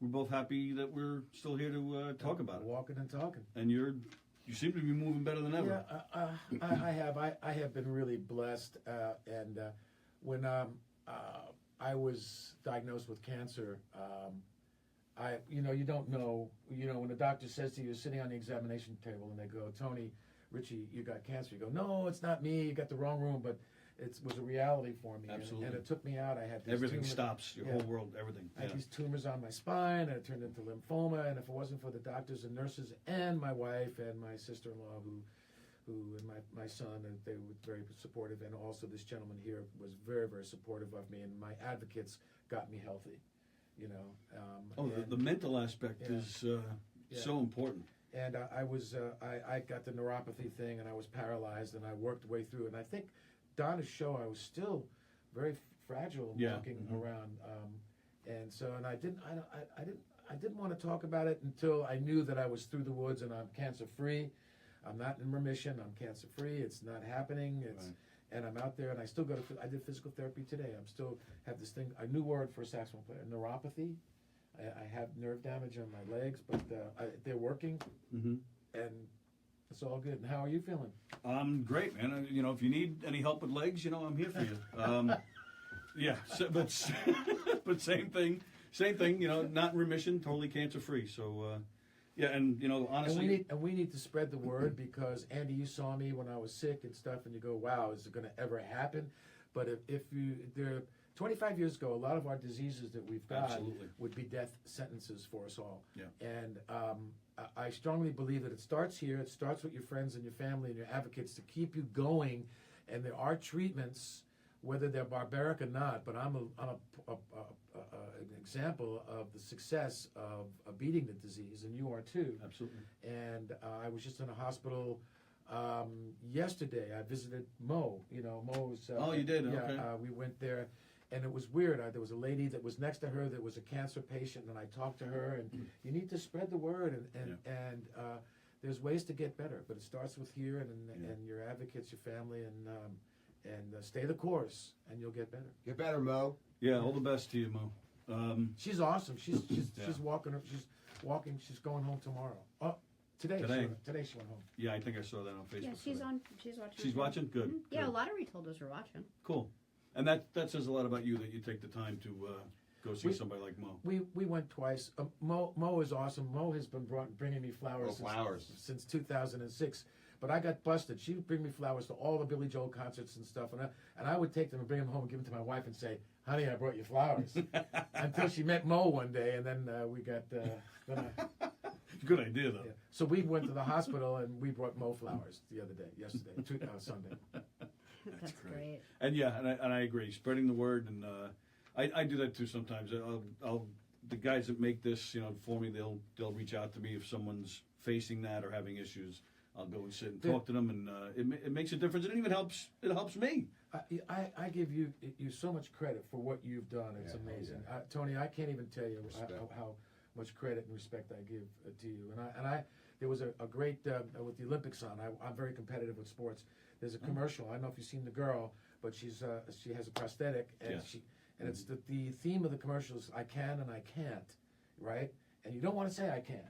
both happy that we're still here to talk about it. Walking and talking. And you seem to be moving better than ever. Yeah, I have been really blessed. And when I was diagnosed with cancer, you don't know. When the doctor says to you, you're sitting on the examination table, and they go, "Tony, Richie, you got cancer." You go, "No, it's not me. You got the wrong room." But it was a reality for me. Absolutely. And it took me out. I had these Everything tumors. stops. Your Yeah. whole world, everything. I had Yeah. these tumors on my spine, and it turned into lymphoma. And if it wasn't for the doctors and nurses and my wife and my sister-in-law, who and my son, and they were very supportive, and also this gentleman here was very, very supportive of me, and my advocates got me healthy. The mental aspect Yeah. is so important. And I got the neuropathy thing, and I was paralyzed, and I worked way through. And I think Donna's show, I was still very fragile and Yeah. walking around. And I didn't want to talk about it until I knew that I was through the woods and I'm cancer free. I'm not in remission. I'm cancer free. It's not happening. And I'm out there, and I still I did physical therapy today. I'm still have this thing, a new word for a saxophone player, neuropathy. I have nerve damage on my legs, but they're working, and it's all good. And how are you feeling? I'm great, man. If you need any help with legs, I'm here for you. Yeah, but same thing. Not in remission, totally cancer free. So, yeah, and honestly, and we need to spread the word, because Andy, you saw me when I was sick and stuff, and you go, "Wow, is it going to ever happen?" But if there 25 years ago, a lot of our diseases that we've got Absolutely. would be death sentences for us all. Yeah. And I strongly believe that it starts here. It starts with your friends and your family and your advocates to keep you going. And there are treatments, whether they're barbaric or not. But I'm an example of the success of beating the disease, and you are too. absolutely. And I was just in a hospital yesterday. I visited Mo. Mo's. Oh, you did? Yeah, Okay. we went there, and it was weird. There was a lady that was next to her that was a cancer patient, and I talked to her. And you need to spread the word. And there's ways to get better, but it starts with here and your advocates, your family, and stay the course, and you'll get better. Get better, Mo. Yeah, all the best to you, Mo. She's awesome. She's Yeah. walking. She's going home tomorrow. Oh, today. Today she went home. Yeah, I think I saw that on Facebook. Yeah, she's today. on. She's watching. She's watching? Good. Mhm. Yeah, good. a lot of retolders are watching. Cool. And that says a lot about you that you take the time to go see somebody like Mo. We went twice. Mo is awesome. Mo has been bringing me flowers, since 2006. But I got busted. She would bring me flowers to all the Billy Joel concerts and stuff, and I would take them and bring them home and give them to my wife and say, "Honey, I brought you flowers." Until she met Mo one day, and then we got. Good idea, though. Yeah. So we went to the hospital and we brought Mo flowers yesterday, Sunday. That's great. And yeah, and I agree. Spreading the word, and I do that too sometimes. I'll the guys that make this, for me, they'll reach out to me if someone's facing that or having issues. I'll go and sit and talk to them, and it makes a difference. And it even helps. It helps me. I give you so much credit for what you've done. It's amazing, Tony. I can't even tell you how much credit and respect I give to you. And I there was a great with the Olympics on. I'm very competitive with sports. There's a commercial. I don't know if you've seen the girl, but she has a prosthetic, and and it's the theme of the commercial is I can and I can't, right? And you don't want to say I can't.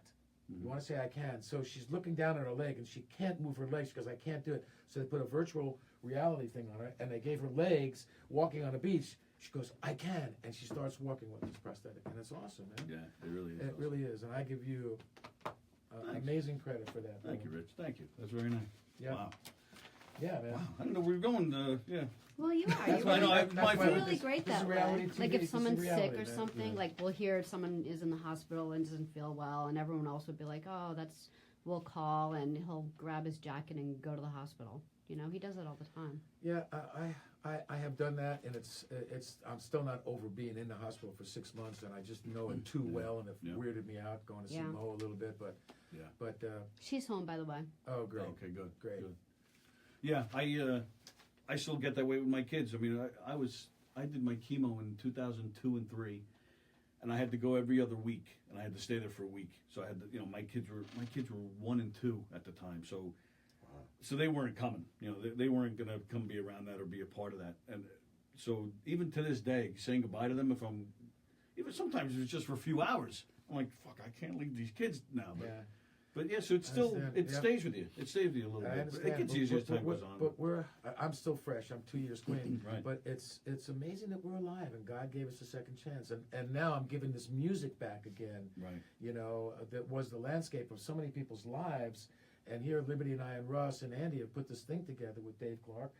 You want to say I can. So she's looking down at her leg and she can't move her legs because I can't do it. So they put a virtual reality thing on her and they gave her legs walking on a beach. She goes, I can, and she starts walking with this prosthetic, and it's awesome, man. Yeah, it really is. It awesome. really is, and I give you amazing credit for that. Thank you, Rich. Thank you. That's very nice. Yeah. Wow. Yeah, man. Wow. I don't know where we're going. Yeah. Well, you are. That's You're why I know really, I have my you're fault. really great This is that reality way. TV. Like This if is someone's reality, sick or man. something, Yeah. like we'll hear someone is in the hospital and doesn't feel well, and everyone else would be like, "Oh, we'll call," and he'll grab his jacket and go to the hospital. He does it all the time. Yeah, I have done that, and it's I'm still not over being in the hospital for 6 months, and I just know it too well, and it weirded me out going to see Yeah. Mo a little bit, but She's home, by the way. oh great, Okay, good. great. Good. Yeah, I still get that way with my kids. I mean, I did my chemo in 2002 and 3, and I had to go every other week, and I had to stay there for a week. So I had to, my kids were 1 and 2 at the time, so they weren't coming. They weren't gonna come be around that or be a part of that. And so even to this day, saying goodbye to them, even sometimes it was just for a few hours. I'm like, fuck, I can't leave these kids now. But yeah, so it's still understand. Yeah. Stays with you. It stays with you a little I bit. understand. It gets easier as time goes on. But I'm still fresh. I'm 2 years clean. Right. But it's amazing that we're alive and God gave us a second chance. And now I'm giving this music back again. Right. That was the landscape of so many people's lives. And here, Liberty and I and Russ and Andy have put this thing together with Dave Clark.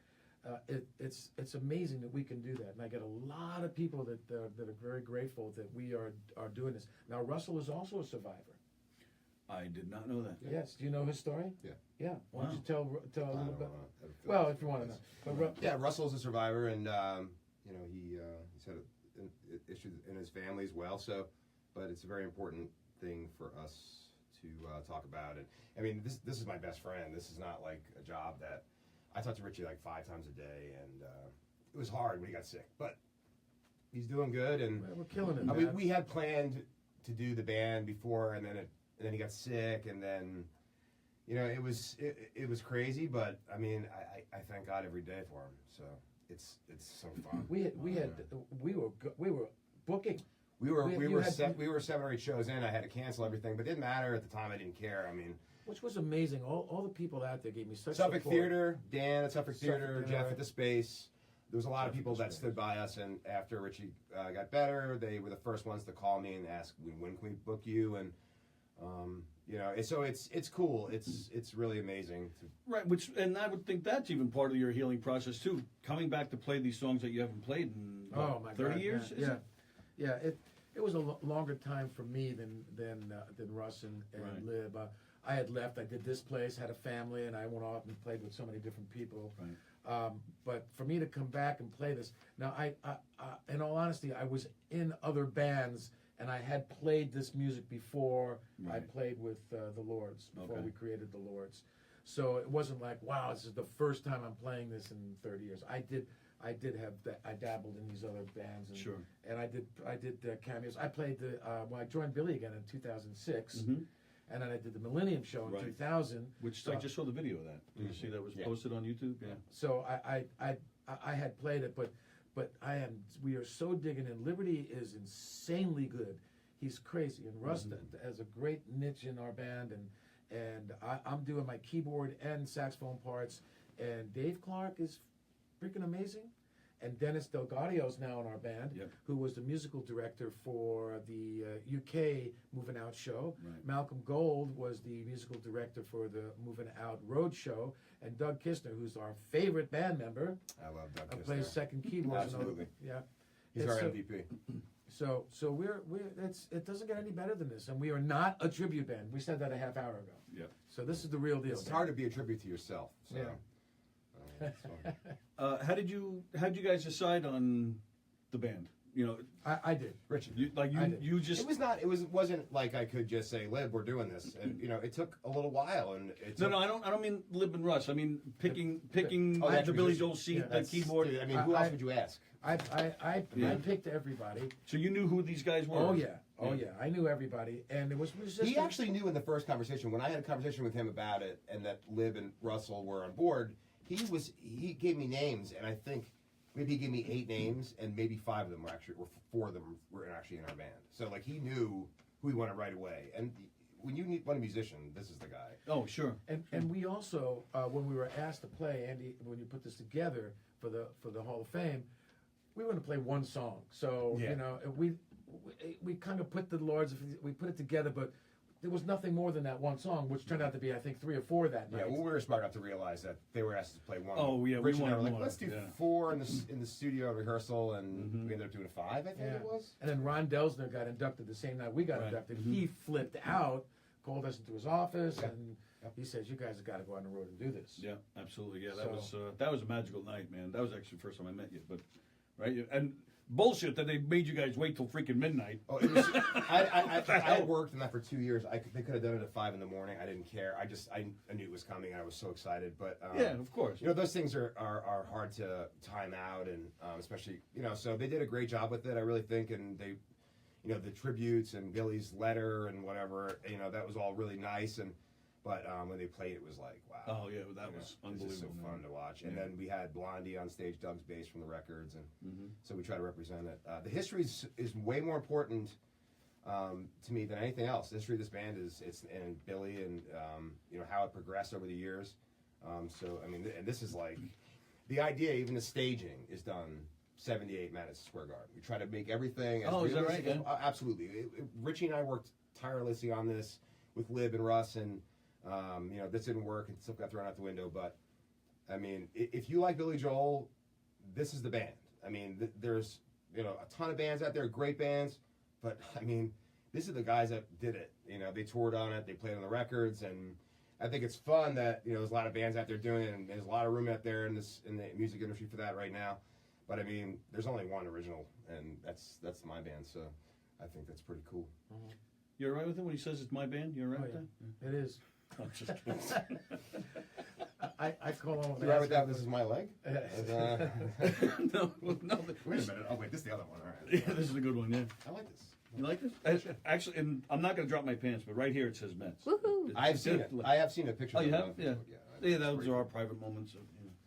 It's amazing that we can do that. And I get a lot of people that are very grateful that we are doing this. Now, Russell is also a survivor. I did not know that. Yes. Do you know his story? Yeah. Yeah. Why don't you tell a I little don't bit? wanna- Well, if you want to know. But Yeah, Russell's a survivor, and he's had an issue in his family as well. So, but it's a very important thing for us to talk about. And I mean, this is my best friend. This is not like a job that I talk to Richie like 5 times a day, and it was hard when he got sick, but he's doing good. And we're killing it, I mean, man. we had planned to do the band before, and then he got sick, and then it was crazy. But I mean, I thank God every day for him. So it's so fun. We were booking. We were had- 7 or 8 shows in. I had to cancel everything, but it didn't matter at the time. I didn't care. I mean, Which was amazing. All the people out there gave me such Suffolk support. Theater, Dan at Suffolk Theater, Theater. Jeff at the Space. There was a lot of Jeff at people the that Space. stood by us, and after Richie got better, they were the first ones to call me and ask, "When can we book you?" And so it's cool. It's really amazing. Right, and I would think that's even part of your healing process too. Coming back to play these songs that you haven't played in Oh my 30 God, years. Yeah, Is yeah. it? It was a longer time for me than Russ and Right. Lib. I had left. I did this place, had a family, and I went off and played with so many different people. Right. But for me to come back and play this now, I in all honesty, I was in other bands and I had played this music before. I Right. played with the Lords before Okay. we created the Lords. So it wasn't like, wow, this is the first time I'm playing this in 30 years. I dabbled in these other bands, and, Sure. and I did cameos. I played I joined Billy again in 2006, Mhm. and then I did the Millennium Show in Right. 2000. Which So- I just saw the video of that. Did you see that was posted on YouTube? Yeah. So I had played it, but we are so digging in. Liberty is insanely good. He's crazy, and Russ has a great niche in our band, and I'm doing my keyboard and saxophone parts, and Dave Clark is freaking amazing. And Dennis Delgadio's now in our band, Yep. who was the musical director for the UK Moving Out show. Right. Malcolm Gold was the musical director for the Moving Out Road show. And Doug Kistner, who's our favorite band member, I love Doug Kistner. plays second keyboard. Absolutely. Yeah. He's It's our so- MVP. So it doesn't get any better than this, and we are not a tribute band. We said that a half hour ago. Yeah. So this is the real deal. It's hard to be a tribute to yourself. So. Yeah. It's fun. How did you guys decide on the band? You know, I did. Richie. I did. You just It wasn't like I could just say, Lib, we're doing this. And it took a little while, and it no, took, I don't mean Lib and Russ. I mean picking Oh, that's the Billy musician. Joel seat, Yeah, the that's- keyboard. I mean, who else would you ask? I Yeah. picked everybody. So you knew who these guys were. Oh yeah. I knew everybody, and it was just He actually knew in the first conversation, when I had a conversation with him about it, and that Lib and Russell were on board, he gave me names, and I think maybe he gave me 8 names, and maybe 5 of them or 4 of them were actually in our band. So like he knew who he wanted right away. And when you want a musician, this is the guy. Oh sure. And we also when we were asked to play, Andy, when you put this together for the Hall of Fame, we were going to play one song. So Yeah. we kind of put we put it together, but there was nothing more than that one song, which turned out to be, I think, 3 or 4 that Yeah, night. well, we were smart enough to realize that they were asked to play one. Oh, yeah, we Rich and I wanted were like, more, let's do yeah. 4 in the studio rehearsal, and we ended up doing 5. I think Yeah. it was. And then Ron Delsner got inducted the same night we got Right. inducted. He flipped out, called us into his office, Yeah. and Yep. he says, "You guys have got to go on the road and do this." Yeah, absolutely. Yeah, So- that was a magical night, man. That was actually the first time I met you. But right, and bullshit that they made you guys wait till freaking midnight. Oh, it was, I worked on that for 2 years. They could have done it at 5 in the morning. I didn't care. I knew it was coming, and I was so excited. But Yeah, of course. those things are hard to time out, and especially So they did a great job with it, I really think, and they, the tributes and Billy's letter and whatever, that was all really nice. But when they played, it was like, wow. Oh yeah, that was It was just unbelievable. so man. fun to watch. And Yeah. then we had Blondie on stage, Doug's bass from the records, and so we try to represent it. The history is way more important to me than anything else. The history of this band and Billy and how it progressed over the years. So I mean, and this is like the idea. Even the staging is done 78 Madison Square Garden. We try to make everything. As Oh, is that realistic right? as- absolutely. Richie and I worked tirelessly on this with Lib and Russ, and this didn't work and stuff got thrown out the window. But I mean, if you like Billy Joel, this is the band. I mean, there's a ton of bands out there, great bands, but I mean, this is the guys that did it. They toured on it, they played on the records, and I think it's fun that there's a lot of bands out there doing it, and there's a lot of room out there in the music industry for that right now. But I mean, there's only one original, and that's my band. So I think that's pretty cool. You're all right with it when he says it's my band? You're all right Oh, with yeah. It is. that? I'm just kidding. I call him. You right with that? This is my leg. no. Wait a minute. Oh wait, this is the other one. All right. Yeah, this is a good one. Yeah. I like this. You like this? Actually, and I'm not going to drop my pants, but right here it says Mets. Woohoo! I've seen it. I have seen a picture. Oh, you of it have? on Yeah. Facebook, Yeah, those Pretty are our cool. private moments.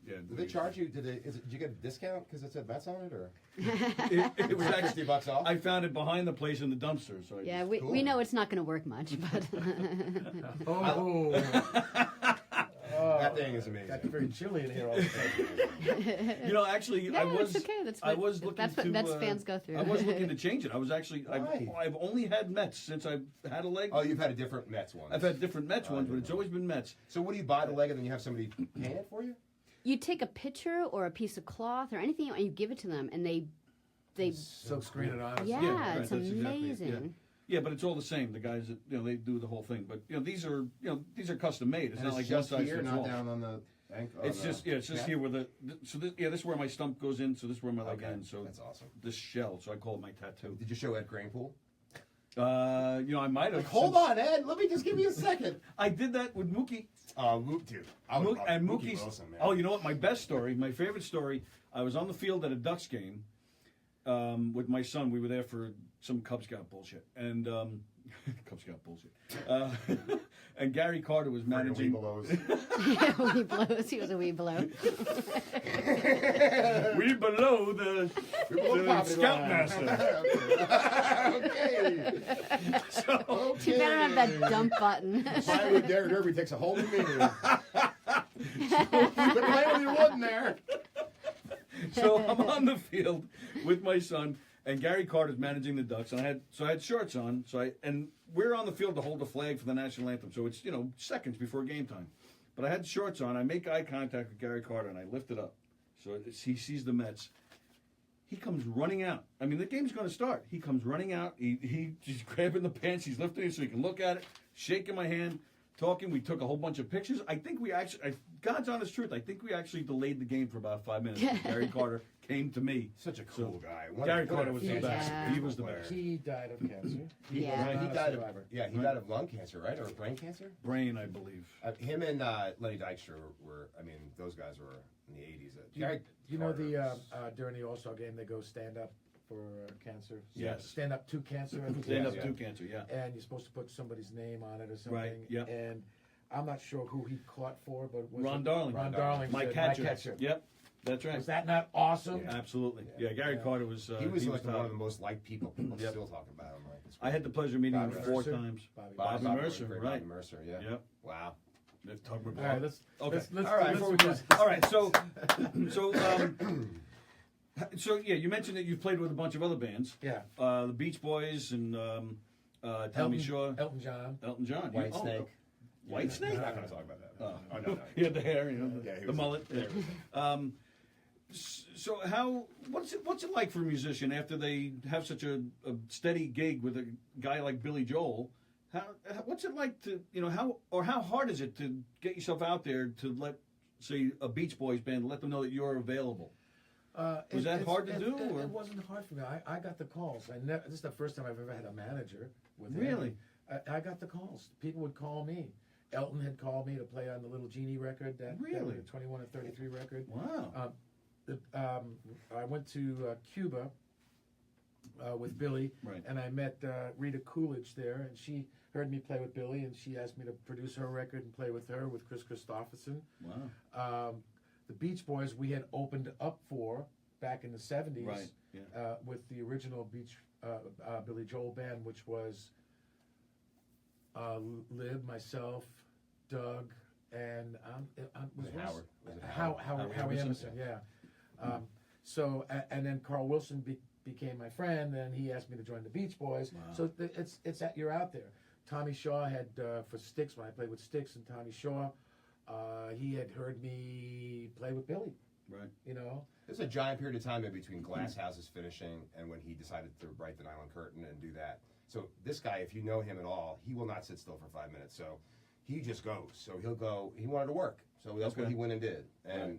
Yeah. Did they charge you? Did you get a discount because it said Mets on it, or It was actually. $60 off? I found it behind the place in the dumpster. So I Yeah, just- we Cool. know it's not going to work much, but Oh, That thing is amazing. got very chilly in here all of a sudden. You know, actually, no, I was. it's okay. That's I what, was looking that's what to. Mets fans go through. I was looking to change it. I was actually. Why? I've only had Mets since I've had a leg. Oh, you've had a different Mets one. I've had different Mets Oh, ones, I but it's didn't always been Mets. So what do you buy the leg and then you have somebody paint it for you? You take a picture or a piece of cloth or anything, and you give it to them, and they Silk screen it on. yeah, right, it's that's exactly it, amazing. yeah. Yeah, but it's all the same. The guys that they do the whole thing. But these are custom made. It's And not like it's one just size here, fits not all. down on the ankle. It's just here where this is where my stump goes in. So this is where my leg Okay, ends. So that's awesome. this shell. So I call it my tattoo. Did you show Ed Kranepool? I might have. Hold on, Ed. Let me just give you a second. I did that with Mookie. Dude. I would love And Mookie Mookie's. Wilson, man. Oh, you know what? My best story, my favorite story. I was on the field at a Ducks game. with my son. We were there for some Cub Scout bullshit, and Cub Scout bullshit. And Gary Carter was managing. Yeah, wee blows. He was a wee blow. We below the Scoutmaster. Okay. So, Too bad I don't have that dump button. Finally, with Derek Derby takes a whole new meaning. Quit playing with your wood in there. so I'm on the field with my son, and Gary Carter's managing the Ducks, and I had shorts on, and we're on the field to hold the flag for the national anthem, so it's seconds before game time. But I had shorts on. I make eye contact with Gary Carter, and I lift it up. So he sees the Mets. He comes running out. I mean, the game's going to start. He comes running out. He's grabbing the pants. He's lifting it so he can look at it, shaking my hand, talking. We took a whole bunch of pictures. I think we actually, God's honest truth, I think we actually delayed the game for about 5 minutes. Gary Carter came to me. Such a cool guy. Gary Carter was the Yeah. best. He was the best. He died of cancer. Yeah. He Not a died survivor. he died of lung cancer, right? Or brain cancer? Brain, I believe. Him and Lenny Dykstra were, I mean, those guys were in the 80s. You know during the All-Star game they go stand up for cancer. Yes. Stand up to cancer. I think Stand it is. up to cancer, yeah. And you're supposed to put somebody's name on it or something. Right, yep. And I'm not sure who he caught for, but was Ron it Darling. Ron Darling. My said, catcher. Yep, that's right. Was that not awesome? Yeah. Absolutely. Yeah, Gary Carter was. He was like top. one of the most liked people. People Yep. still talking about him. Like, it's I had the pleasure of meeting him Bobby 4 Mercer. times. Bobby Mercer, great right. Bobby Mercer, yeah. Yep. Wow. Let's talk about. All right, let's Okay. let's All right, let's before we do go- this. All right, so yeah, you mentioned that you've played with a bunch of other bands. Yeah. The Beach Boys and Tommy Shaw, Elton John. Elton John, White Snake. White Snake. We're not going to talk about that. Oh. No. He had the hair, Yeah, he the was- mullet. yeah, he was- So what's it like for a musician after they have such a steady gig with a guy like Billy Joel? What's it like to how hard is it to get yourself out there to let, say, a Beach Boys band, let them know that you're available? Was that hard to do, or? It wasn't hard for me. I got the calls. This is the first time I've ever had a manager with him. Really? I got the calls. People would call me. Elton had called me to play on the Little Genie record, that Really? 21 and 33 record. Wow. I went to Cuba with Billy, Right. and I met Rita Coolidge there, and she heard me play with Billy, and she asked me to produce her record and play with her with Chris Christopherson. Wow. The Beach Boys we had opened up for back in the 70s, Right. Yeah. with the original Billy Joel band, which was Lib, myself, Doug, and Howard. Was it Howard Howie Emerson? Emerson, yeah. And then Carl Wilson became my friend, and he asked me to join the Beach Boys. Wow. So it's that you're out there. Tommy Shaw had for Styx, when I played with Styx and Tommy Shaw, he had heard me play with Billy. Right. There's a giant period of time in between Glass Houses finishing and when he decided to write the Nylon Curtain and do that. So this guy, if you know him at all, he will not sit still for 5 minutes. So he just goes. So he'll go. He wanted to work, so that's what Okay. he went and did. And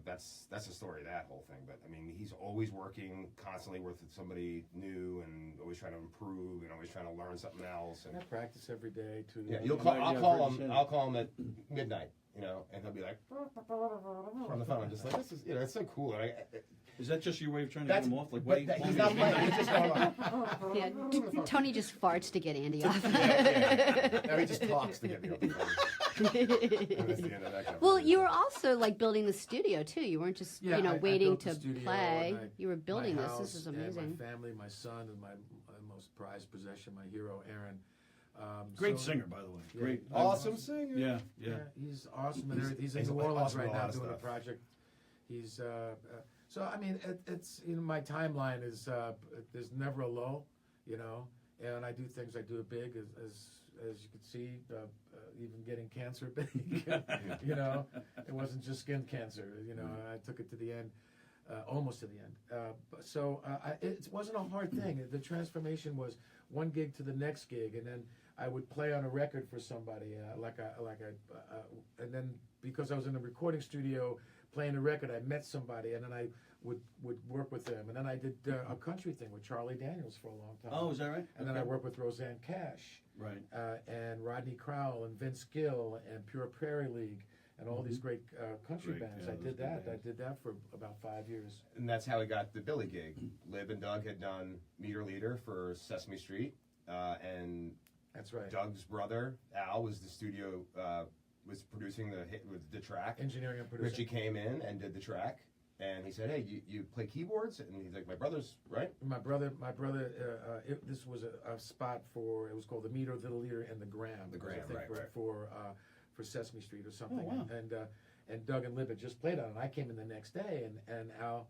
that's the story of that whole thing. But I mean, he's always working, constantly with somebody new, and always trying to improve, and always trying to learn something else. I And practice every day to. yeah, I've heard you say I'll call him at midnight, and he'll be like on the phone. I'm just like, this is, it's so cool. And Is that just your way of trying to get that's him off? Like, but wait, he's not playing. He's just going on. Yeah, Tony just farts to get Andy off. Now he just talks to get me off the phone. And that's the end of that Well, conversation. you were also like building the studio too. You weren't just I waiting built the to studio, play. and You were building my this. house This is and amazing. my family, my son, and my most prized possession, my hero, Aaron. great so- singer, by the way. Yeah. Great. Awesome singer. Yeah. Yeah, he's awesome and everything. He's in He's New Orleans awesome at right a lot now of doing a stuff. project. He's so I mean it's my timeline is there's never a lull, and I do things. I do it big as you can see, even getting cancer big. It wasn't just skin cancer. I took it to the end. Almost to the end. It wasn't a hard thing. The transformation was one gig to the next gig, and then I would play on a record for somebody, and then because I was in a recording studio playing a record, I met somebody, and then I would work with them, and then I did a country thing with Charlie Daniels for a long time. Oh, is that right? And then I worked with Roseanne Cash, Right. and Rodney Crowell, and Vince Gill, and Pure Prairie League, and all these great country Great, bands. yeah, I those did good that. bands. I did that for about 5 years. And that's how he got the Billy gig. Lib and Doug had done Meter Leader for Sesame Street, and That's right. Doug's brother Al was the studio was producing the hit with the track. Engineering and producing. Richie came in and did the track, and he said, "Hey, you play keyboards?" And he's like, "My brother's right." My brother. This was a spot for. It was called the Meter, Little Leader, and the Gram. The It was, I Gram, think, right, for Sesame Street or something. Oh, wow. And Doug and Lib had just played on it. I came in the next day, and Al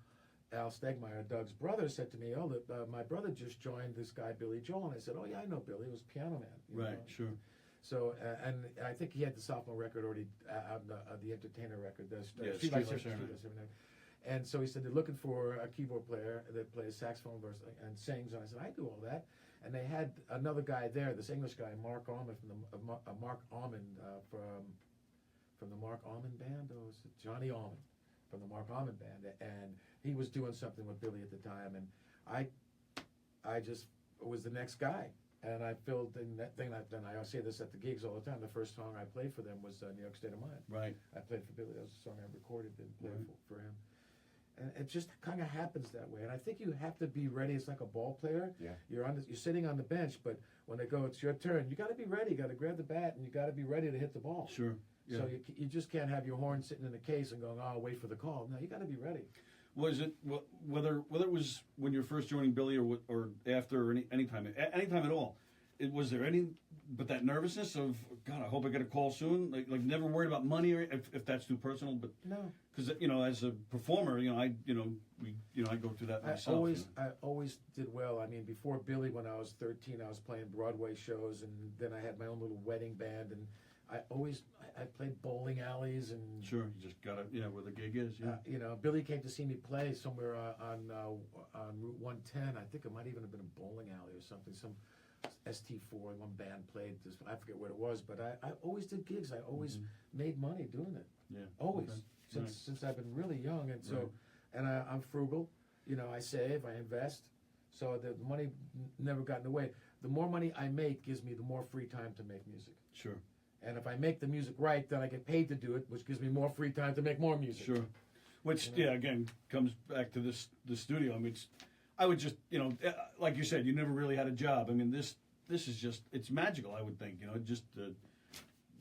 Stegmeyer, Doug's brother, said to me, "Oh, my brother just joined this guy Billy Joel." And I said, "Oh yeah, I know Billy. He was Piano Man." you Right, know. sure. So and I think he had the sophomore record already, the Entertainer record, the Yeah, Street Lights Streetlights Serenade. Serenade. And so he said they're looking for a keyboard player that plays saxophone and sings. And I said, I do all that. And they had another guy there, this English guy, Mark Almond from the Mark Almond from the Mark Almond band, or was it Johnny Almond from the Mark Almond band? And he was doing something with Billy at the time, and I just was the next guy. And I filled in that thing. Then I say this at the gigs all the time. The first song I played for them was New York State of Mind. Right. I played for Billy. That was a song I recorded and played for him. And it just kind of happens that way. And I think you have to be ready. It's like a ball player. Yeah. You're sitting on the bench, but when they go, it's your turn. You got to be ready. You got to grab the bat, and you got to be ready to hit the ball. Sure. Yeah. So you just can't have your horn sitting in a case and going, "Oh, I'll wait for the call." No, you got to be ready. Was it whether it was when you're first joining Billy or after or any time at all? Was there any but that nervousness of God? I hope I get a call soon. Like never worried about money or if that's too personal. But No. because as a performer, I go through that myself. I always did well. I mean, before Billy, when I was 13, I was playing Broadway shows, and then I had my own little wedding band, and I played bowling alleys and. Sure, you just gotta where the gig is. Yeah. Billy came to see me play somewhere on Route 110. I think it might even have been a bowling alley or something. Some ST4, one band played this. I forget what it was, but I always did gigs. I always made money doing it. Yeah. Always Okay. since I've been really young, and so Right. and I'm frugal. I save, I invest, so the money never got in the way. The more money I make gives me the more free time to make music. Sure. And if I make the music right, then I get paid to do it, which gives me more free time to make more music. Sure. Which again comes back to the studio. I mean, I would just like you said, you never really had a job. I mean, this is just it's magical. I would think just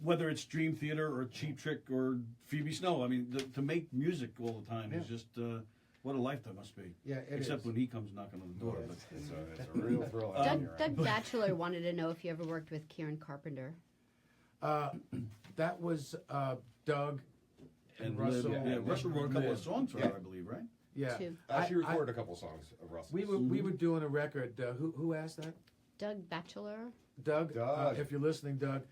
whether it's Dream Theater or Cheap Trick or Phoebe Snow. I mean, to make music all the time is just what a life that must be. Yeah, it Except is. when he comes knocking on the door. Yeah, But it's a real thrill. out here, Doug Batchelor wanted to know if you ever worked with Kieran Carpenter. That was Doug and Lib, Russell. yeah, Russell wrote a couple of Lib. songs for Yeah. her, I believe, right? Yeah. Too. I actually I- recorded a couple songs of Russell's. We were doing a record. Who asked that? Doug Batchelor. Doug. Doug. If you're listening, Doug.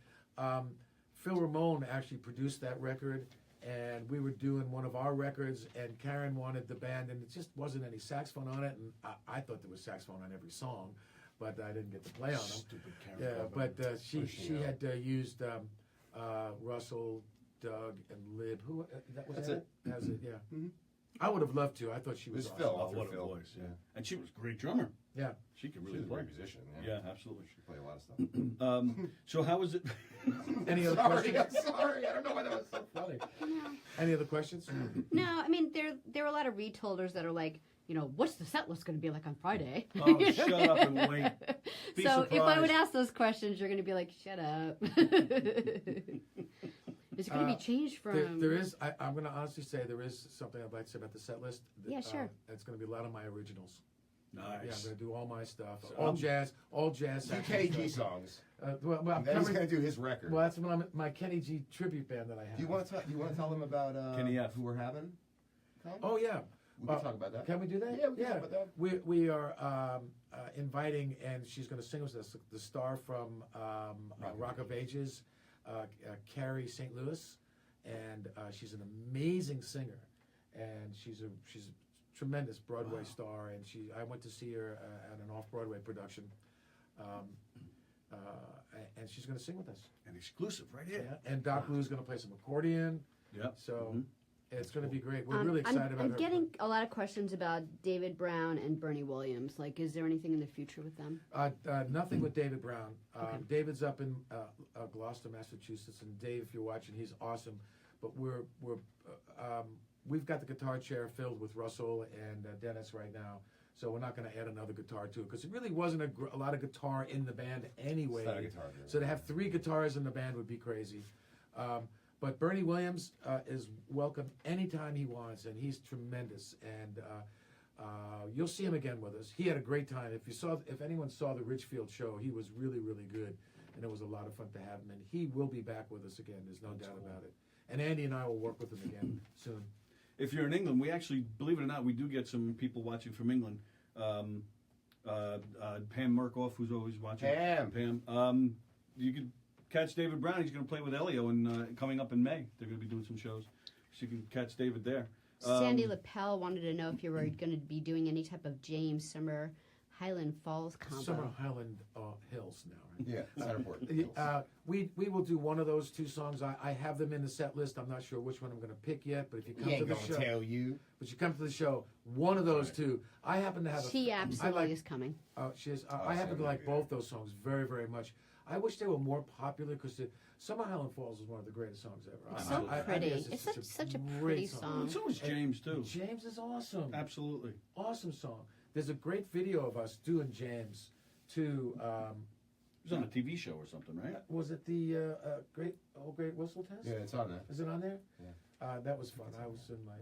Phil Ramone actually produced that record, and we were doing one of our records, and Karen wanted the band, and it just wasn't any saxophone on it, and I thought there was saxophone on every song, but I didn't get to play on them. Stupid Karen. Yeah, but she know? had used Russell, Doug, and Lib. Who that was That's that it. That's it. Yeah. Mhm. I would have loved to. I thought she It was was awesome. Phil. Oh, Author what a Phil. voice! Yeah, Yeah. and she was a great drummer. Yeah. She could She's really a play. great musician. Yeah, absolutely. She play a lot of stuff. So how was it? Any other Sorry, questions? I'm sorry. I don't know why that was so funny. Any other questions? No, I mean there are a lot of retolders that are like, what's the set list going to be like on Friday? Oh, shut up and wait. Be so if I would surprised. ask those questions, you're going to be like, shut up. Is it going to be changed from? There is. I'm going to honestly say there is something I'd like to say about the set list. Yeah, sure. It's going to be a lot of my originals. Nice. Yeah, I'm going to do all my stuff. So all I'm- jazz. Saxophone KG stuff. songs. Well, I'm And then he's covering- going to do his record. well, that's my Kenny G tribute band that I have. Do you want to tell them about Kenny F. who we're having? Tom? Oh yeah. we can talk about that. Can we do that? Yeah, we can talk about that. We are inviting, and she's going to sing with us, the star from Rock of Ages, Carrie St. Louis, and she's an amazing singer, and she's a tremendous Broadway star, and I went to see her at an off-Broadway production, and she's going to sing with us. An exclusive right here. Yeah, and Doc Lou's going to play some accordion. Yep. So it's going to be great. We're really excited about I'm her. getting a lot of questions about David Brown and Bernie Williams. Like, is there anything in the future with them? Nothing with David Brown. Okay. David's up in Gloucester, Massachusetts, and Dave, if you're watching, he's awesome. but we've got the guitar chair filled with Russell and Dennis right now. So we're not going to add another guitar to it because it really wasn't a lot of guitar in the band anyway. It's not a guitar. So to have 3 guitars in the band would be crazy. But Bernie Williams is welcome anytime he wants, and he's tremendous. And you'll see him again with us. He had a great time. If anyone saw the Ridgefield show, he was really, really good, and it was a lot of fun to have him. And he will be back with us again. There's no doubt about it. And Andy and I will work with him again soon. If you're in England, we actually, believe it or not, we do get some people watching from England. Pam Murkoff, who's always watching. Pam. You could catch David Brown. He's going to play with Elio coming up in May. They're going to be doing some shows. So you can catch David there. Sandy LaPel wanted to know if you were going to be doing any type of James Summer Highland Falls combo. Summer Highland Hills now, right? Yeah, Centerport. We will do one of those 2 songs. I have them in the set list. I'm not sure which one I'm going to pick yet, but if you come He ain't to the gonna show, tell you. but you come to the show, one of those 2. I happen to have. She absolutely is coming. She is. I happen to like both those songs very, very much. I wish they were more popular because Summer Highland Falls is one of the greatest songs ever. It's so pretty. It's such a pretty song. So is James, too. James is awesome. Absolutely. Awesome song. There's a great video of us doing James to. It was on a TV show or something, right? Was it the Great Whistle Test? Yeah, it's on there. Is it on there? Yeah. That was fun. I was in my.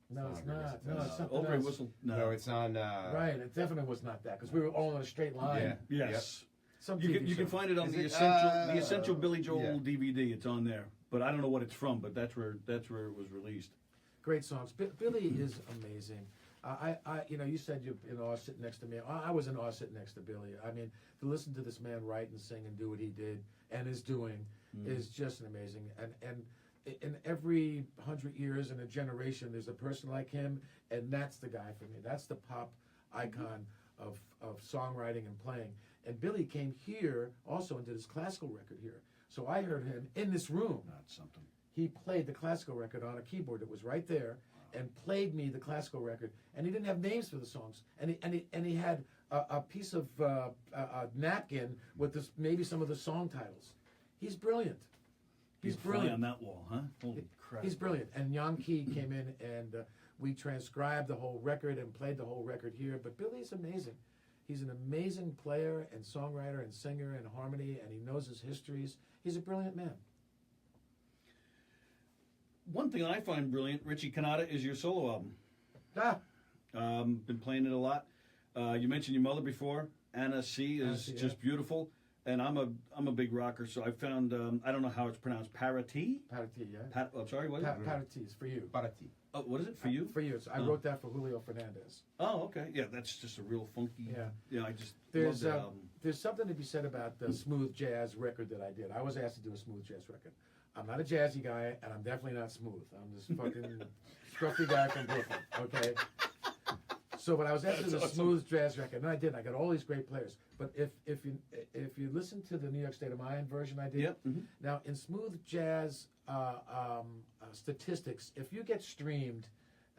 No, it's not. No, it's not. No, it's Old something Grey else. Whistle. No, it's on. Right, it definitely was not that because we were all in a straight line. Yeah. Yes. Some You TV can show. find it on Is the it, essential Billy Joel yeah. DVD. It's on there, but I don't know what it's from. But that's where it was released. Great songs. Billy is amazing. You said you're in awe sitting next to me. I was in awe sitting next to Billy. I mean, to listen to this man write and sing and do what he did and is doing is just amazing. And in every 100 years in a generation, there's a person like him, and that's the guy for me. That's the pop icon of songwriting and playing. And Billy came here also and did his classical record here. So I heard him in this room. That's something. He played the classical record on a keyboard that was right there, and played me the classical record. And he didn't have names for the songs, and he had a piece of a napkin with maybe some of the song titles. He's brilliant. He's brilliant on that wall, huh? Holy crap! He's brilliant. And Jan Key came in and we transcribed the whole record and played the whole record here. But Billy's amazing. He's an amazing player and songwriter and singer and harmony, and he knows his histories. He's a brilliant man. One thing I find brilliant, Richie Cannata, is your solo album. Been playing it a lot. You mentioned your mother before. Anna C is just beautiful, and I'm a big rocker. So I found I don't know how it's pronounced. Parati. Parati, yeah. I'm sorry, what is it? Parati is for you. Parati. Oh, what is it for you? For you. I wrote that for Julio Fernandez. Oh, okay. Yeah, that's just a real funky. Yeah. I just love that album. There's something to be said about the smooth jazz record that I did. I was asked to do a smooth jazz record. I'm not a jazzy guy, and I'm definitely not smooth. I'm this fucking scruffy guy from Brooklyn, okay? So, but I was asked to do a smooth jazz record, and I did. I got all these great players. But if you listen to the New York State of Mind version I did, now in smooth jazz statistics, if you get streamed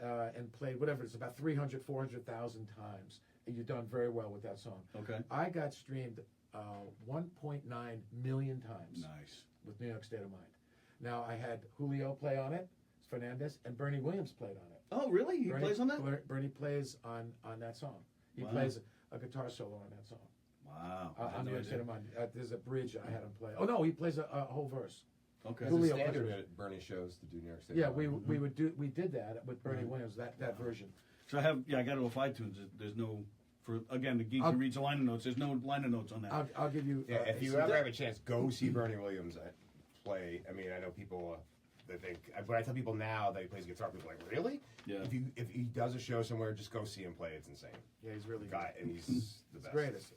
and played whatever, it's about 300, 400,000 times, and you've done very well with that song. Okay. I got streamed 1.9 million times. Nice. With New York State of Mind. Now I had Julio play on it, Fernandez, and Bernie Williams played on it. Oh, really? He plays on that? Bernie plays on that song. He plays a guitar solo on that song. Wow. On New York State of Mind. There's a bridge I had him play. Oh no, he plays a whole verse. Okay. It's a standard at Bernie shows to do New York State. Yeah, we did that with Bernie Williams, that version. So I got it off iTunes. There's no, the geek who reads the liner notes. There's no liner notes on that. I'll give you. Yeah, if you ever have a chance, go see Bernie Williams play. I mean, I know people that think, but I tell people now that he plays guitar, people are like, really? Yeah. If he does a show somewhere, just go see him play. It's insane. Yeah, he's really guy, good. and he's the best. Greatest.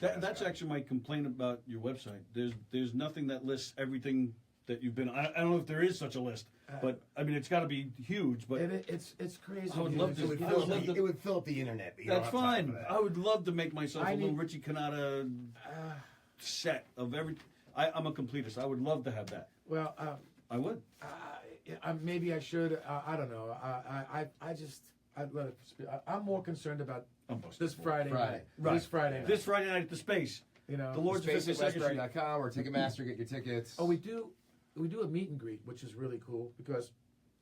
That's actually my complaint about your website. There's nothing that lists everything that you've been. I don't know if there is such a list, but I mean it's got to be huge. But it's crazy. I would love to. It would fill up the internet. That's fine. I would love to make myself a little Richie Cannata set of everything. I'm a completist. I would love to have that. Well, I would. Maybe I should. I don't know. I'd let it speak. I'm more concerned about this Friday night. Right. This Friday night. This Friday night at the Space. You know, the Lord's 52nd Street. Westbury.com or Ticketmaster. Get your tickets. Oh, we do. we do a meet and greet, which is really cool because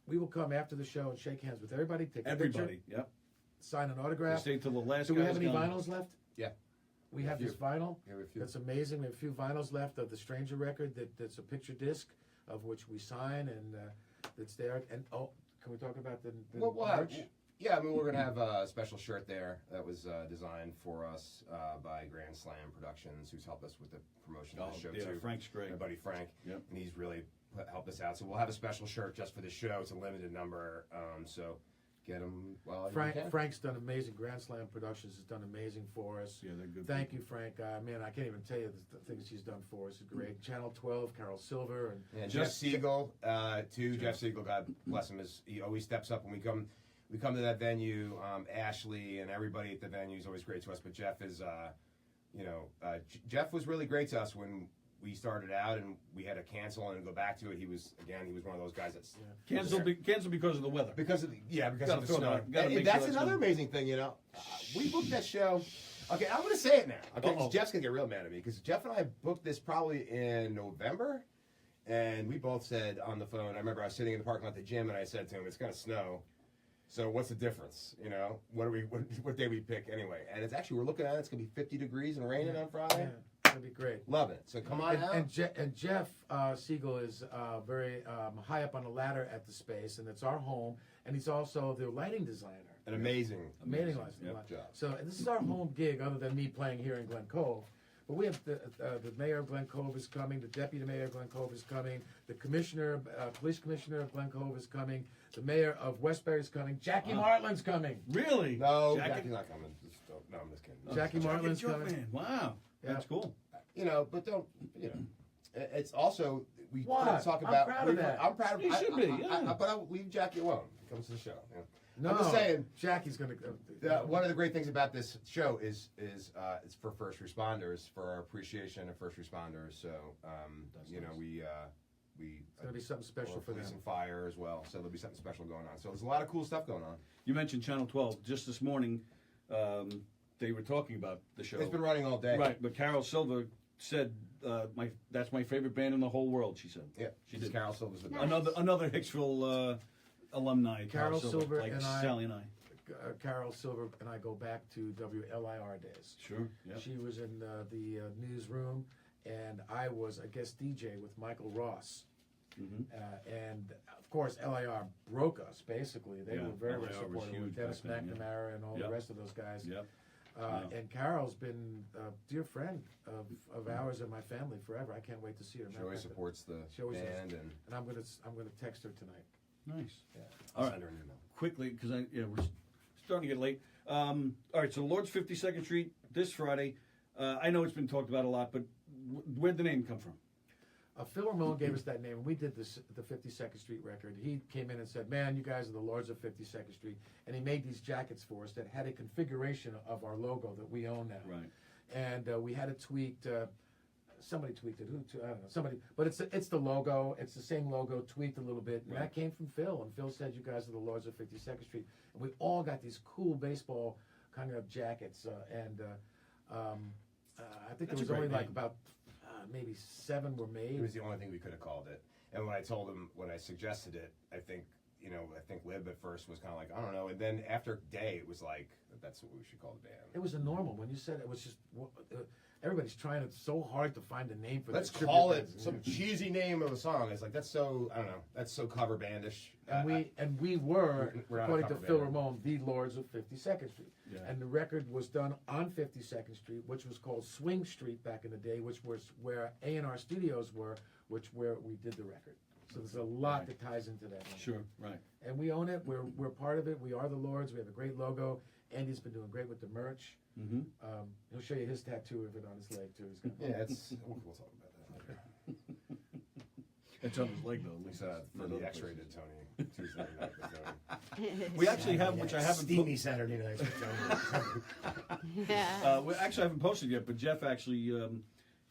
we will come after the show and shake hands with everybody, take a picture, Everybody, yep. sign an They autograph. stay till the last Do we guy's have any gone. vinyls left? Yeah. We have a this few. vinyl. Yeah, we have a few. That's amazing. We have a few vinyls left of the Stranger record that's a picture disc of which we sign and it's there. And can we talk about the Well, we'll have, merch? yeah, I mean, we're gonna have a special shirt there that was designed for us by Grand Slam Productions, who's helped us with the promotion of the show too. Frank's great. My buddy Frank, Yep. and he's really helped us out. So we'll have a special shirt just for the show. It's a limited number, so get them while you can. Frank's done amazing. Grand Slam Productions has done amazing for us. Yeah, they're good. Thank you, Frank. Man, I can't even tell you the things he's done for us. It's great. Channel 12, Carol Silver, and And Jeff- Jeff Siegel, too. Jeff Siegel, God bless him, he always steps up when we come. We come to that venue. Ashley and everybody at the venue is always great to us. But Jeff is, Jeff was really great to us when we started out, and we had to cancel and go back to it. He was one of those guys that's Cancel because of the weather. because of the Gotta of the throw snow. that- gotta And make that's sure that's another good. amazing thing, we booked that show. Okay, I'm gonna say it now. Okay, 'cause Uh-oh. Jeff's gonna get real mad at me because Jeff and I booked this probably in November, and we both said on the phone. I remember I was sitting in the parking lot at the gym, and I said to him, "It's gonna snow. So what's the difference? What day we pick anyway?" And it's actually we're looking at it. It's gonna be 50 degrees and raining on Friday. yeah, that'd be great. Love it. So come on out. And Jeff Siegel is very high up on the ladder at the space, and it's our home. And he's also the lighting designer. An amazing Lighting Yep. job. So this is our home gig, other than me playing here in Glen Cove. But we have the mayor of Glen Cove is coming, the deputy mayor of Glen Cove is coming, the commissioner, police commissioner of Glen Cove is coming, the mayor of Westbury is coming, Jackie Martlin's coming. Really? No, Jackie- Jackie's not coming. No, I'm just kidding. Jackie Martlin's Joke coming. Man. Wow, Yeah. that's cool. But don't. It's also we What? don't talk I'm about. proud of that. I'm proud of. You should be, yeah. But I'll leave Jackie alone. He comes to the show. No, I'm just saying. Jackie's gonna go. One of the great things about this show is it's for first responders, for our appreciation of first responders. So we It's gonna be something special for police them. and fire as well. So there'll be something special going on. So there's a lot of cool stuff going on. You mentioned Channel 12 just this morning. They were talking about the show. It's been running all day. Right, but Carol Silver said, "That's my favorite band in the whole world." She said. Yeah, She did. Carol Silver's the best. Another Hicksville alumni. Carol Silver like and I- Sally and I. Carol Silver and I go back to WLIR days. Sure. Yeah. She was in the newsroom, and I was a guest DJ with Michael Ross. Mm-hmm. And of course, LIR broke us. Basically, they Yeah, were very, LIR very was supportive huge with Dennis back then, yeah. McNamara and all Yep. the rest of those guys. Yep. And Carol's been a dear friend of ours and my family forever. I can't wait to see her. She always supports the She always does. band, and And I'm gonna text her tonight. Nice. Yeah. All I'll right. send her an email. Quickly, because we're starting to get late. All right, so Lord's 52nd Street this Friday. I know it's been talked about a lot, but where'd the name come from? Phil Ramone gave us that name. We did the 52nd Street record. He came in and said, "Man, you guys are the Lords of 52nd Street," and he made these jackets for us that had a configuration of our logo that we own now. Right. And we had it tweaked. Somebody tweaked it. I don't know. Somebody, but it's the logo. It's the same logo tweaked a little bit. And Right. that came from Phil. And Phil said, "You guys are the Lords of 52nd Street." And we all got these cool baseball kind of jackets. I think That's a there was only great like name. about maybe 7 were made. It was the only thing we could have called it. And when I told him, when I suggested it, I think Lib at first was kind of like, I don't know. And then after Day, it was like, that's what we should call the band. It was a normal. When you said it was just, everybody's trying so hard to find a name for Let's their call tribute it bands. some cheesy name of a song. It's like, that's so, I don't know, that's so cover bandish. And we were, We're not a according to cover Phil band. Ramone, the Lords of 52nd Street. Yeah. And the record was done on 52nd Street, which was called Swing Street back in the day, which was where A&R Studios were, where we did the record. So there's a lot Right. that ties into that. name. Sure. Right. And we own it. We're part of it. We are the Lords. We have a great logo. Andy's been doing great with the merch. Mm-hmm. He'll show you his tattoo of it on his leg too. He's got Yeah, it's, we'll talk about that later. It's on his leg though. At It's least for Not the other X-rated Tony Tuesday night with Tony. We actually have, which I haven't. Steamy Saturday nights with Tony. Yeah. We actually haven't posted yet, but Jeff actually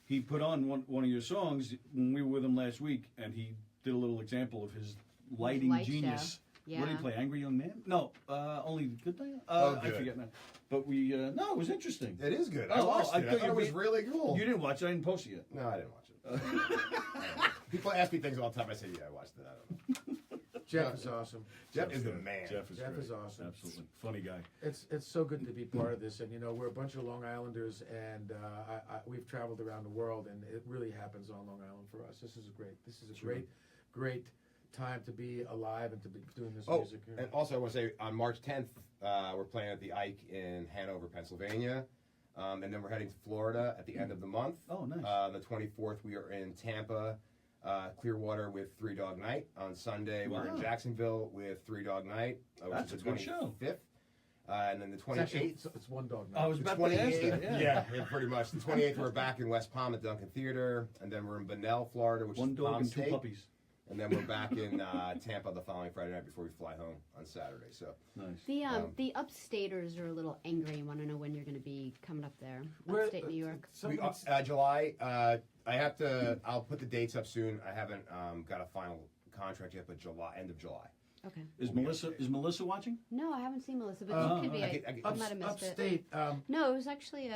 he put on one of your songs when we were with him last week, and he did a little example of his lighting light genius Yeah. What did he play? Angry Young Man? No, only Good Day. Oh, I good. not. But we no, it was interesting. It is good. Oh, I watched I it. I thought thought you it was mean- really cool. You didn't watch it. I didn't post it yet. No, I didn't watch it. People ask me things all the time. I say, yeah, I watched it. I don't know. Jeff is awesome. Jeff is the good. man. Jeff is Jeff great. is awesome. Absolutely funny guy. It's so good to be part of this, and you know we're a bunch of Long Islanders, and we've traveled around the world, and it really happens on Long Island for us. This is a Sure. great time to be alive and to be doing this Oh, music. and also I want to say on March 10th, we're playing at the Ike in Hanover, Pennsylvania. And then we're heading to Florida at the end of the month. Oh, nice. The 24th, we are in Tampa, Clearwater with Three Dog Night. On Sunday, we're in Wow. Jacksonville with Three Dog Night, which That's is a the good show. 25th. And then the It's actually 28th. it's one dog. I was The about to ask 28th, that. yeah, pretty much. The 28th, we're back in West Palm at Duncan Theater, and then we're in Bunnell, Florida, which One is dog Palm and two State. puppies. And then we're back in Tampa the following Friday night before we fly home on Saturday. So Nice. The upstaters are a little angry and want to know when you're going to be coming up there. Where- Upstate New York. we, July. I have to. I'll put the dates up soon. I haven't got a final contract yet, but end of July. Okay. Is Melissa watching? No, I haven't seen Melissa, but Oh, she could be. I I might have missed it. upstate. No, it was actually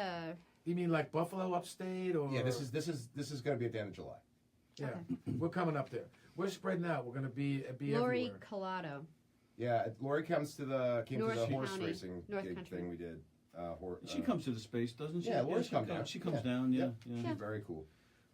You mean like Buffalo upstate, or Yeah, this is going to be at the end of July. yeah? Okay. We're coming up there. We're spreading out. We're going to be Lori everywhere. Collado. Yeah, Lori came to the North horse County, racing North gig Country. thing we did. She comes to the space, doesn't she? Yeah, Lori's she come comes- down. She comes Yeah. down. Yeah, Yep. yeah. She's very cool.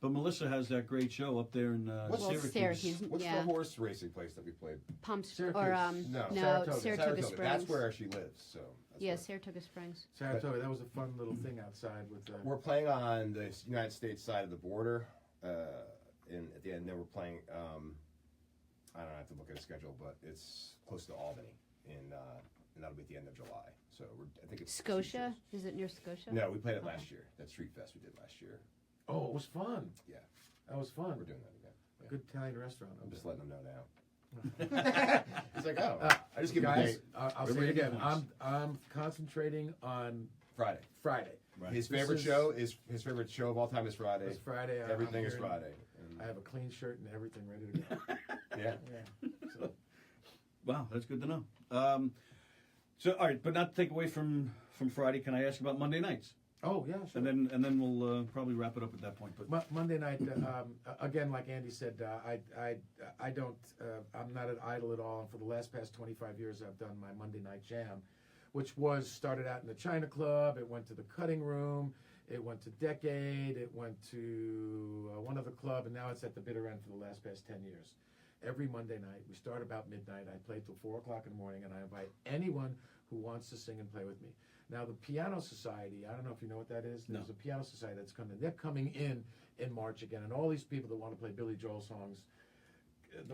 But Melissa has that great show up there in What's Syracuse. Syracuse. What's Yeah. the horse racing place that we played? Pumps Syracuse. or No, Saratoga. Saratoga Springs. That's where she lives. So that's Yeah, where- Saratoga Springs. Saratoga. That was a fun little thing outside with. We're playing on the United States side of the border. At the end, then we're playing. I don't have to look at a schedule, but it's close to Albany, and that'll be at the end of July. So I think it's Scotia? Is it near Scotia? No, we played it last year. That Street Fest we did last year. Oh, it was fun. Yeah, That was fun. we're doing that again. Yeah. Good Italian restaurant. I'm just letting them know now. He's like, oh, I just give him a Guys, date. I'll say it Everybody again. wants. I'm concentrating on Friday. Friday. Right. His This favorite is- show is his favorite show of all time is Friday. It's Friday. Everything I'm is here. Friday. And- I have a clean shirt and everything ready to go. yeah. Yeah. So, Wow, that's good to know. So, all right, but not to take away from Friday. Can I ask about Monday nights? oh yeah, sure. And then we'll probably wrap it up at that point. But Monday night, again, like Andy said, I don't, I'm not an idol at all. And for the past 25 years, I've done my Monday night jam, which started out in the China Club. It went to the Cutting Room. It went to Decade. It went to one other club, and now it's at the bitter end for the past 10 years. Every Monday night, we start about midnight. I play till 4 o'clock in the morning, and I invite anyone who wants to sing and play with me. Now, the Piano Society, I don't know if you know what that is. No. There's a Piano Society that's coming. They're coming in March again, and all these people that want to play Billy Joel songs,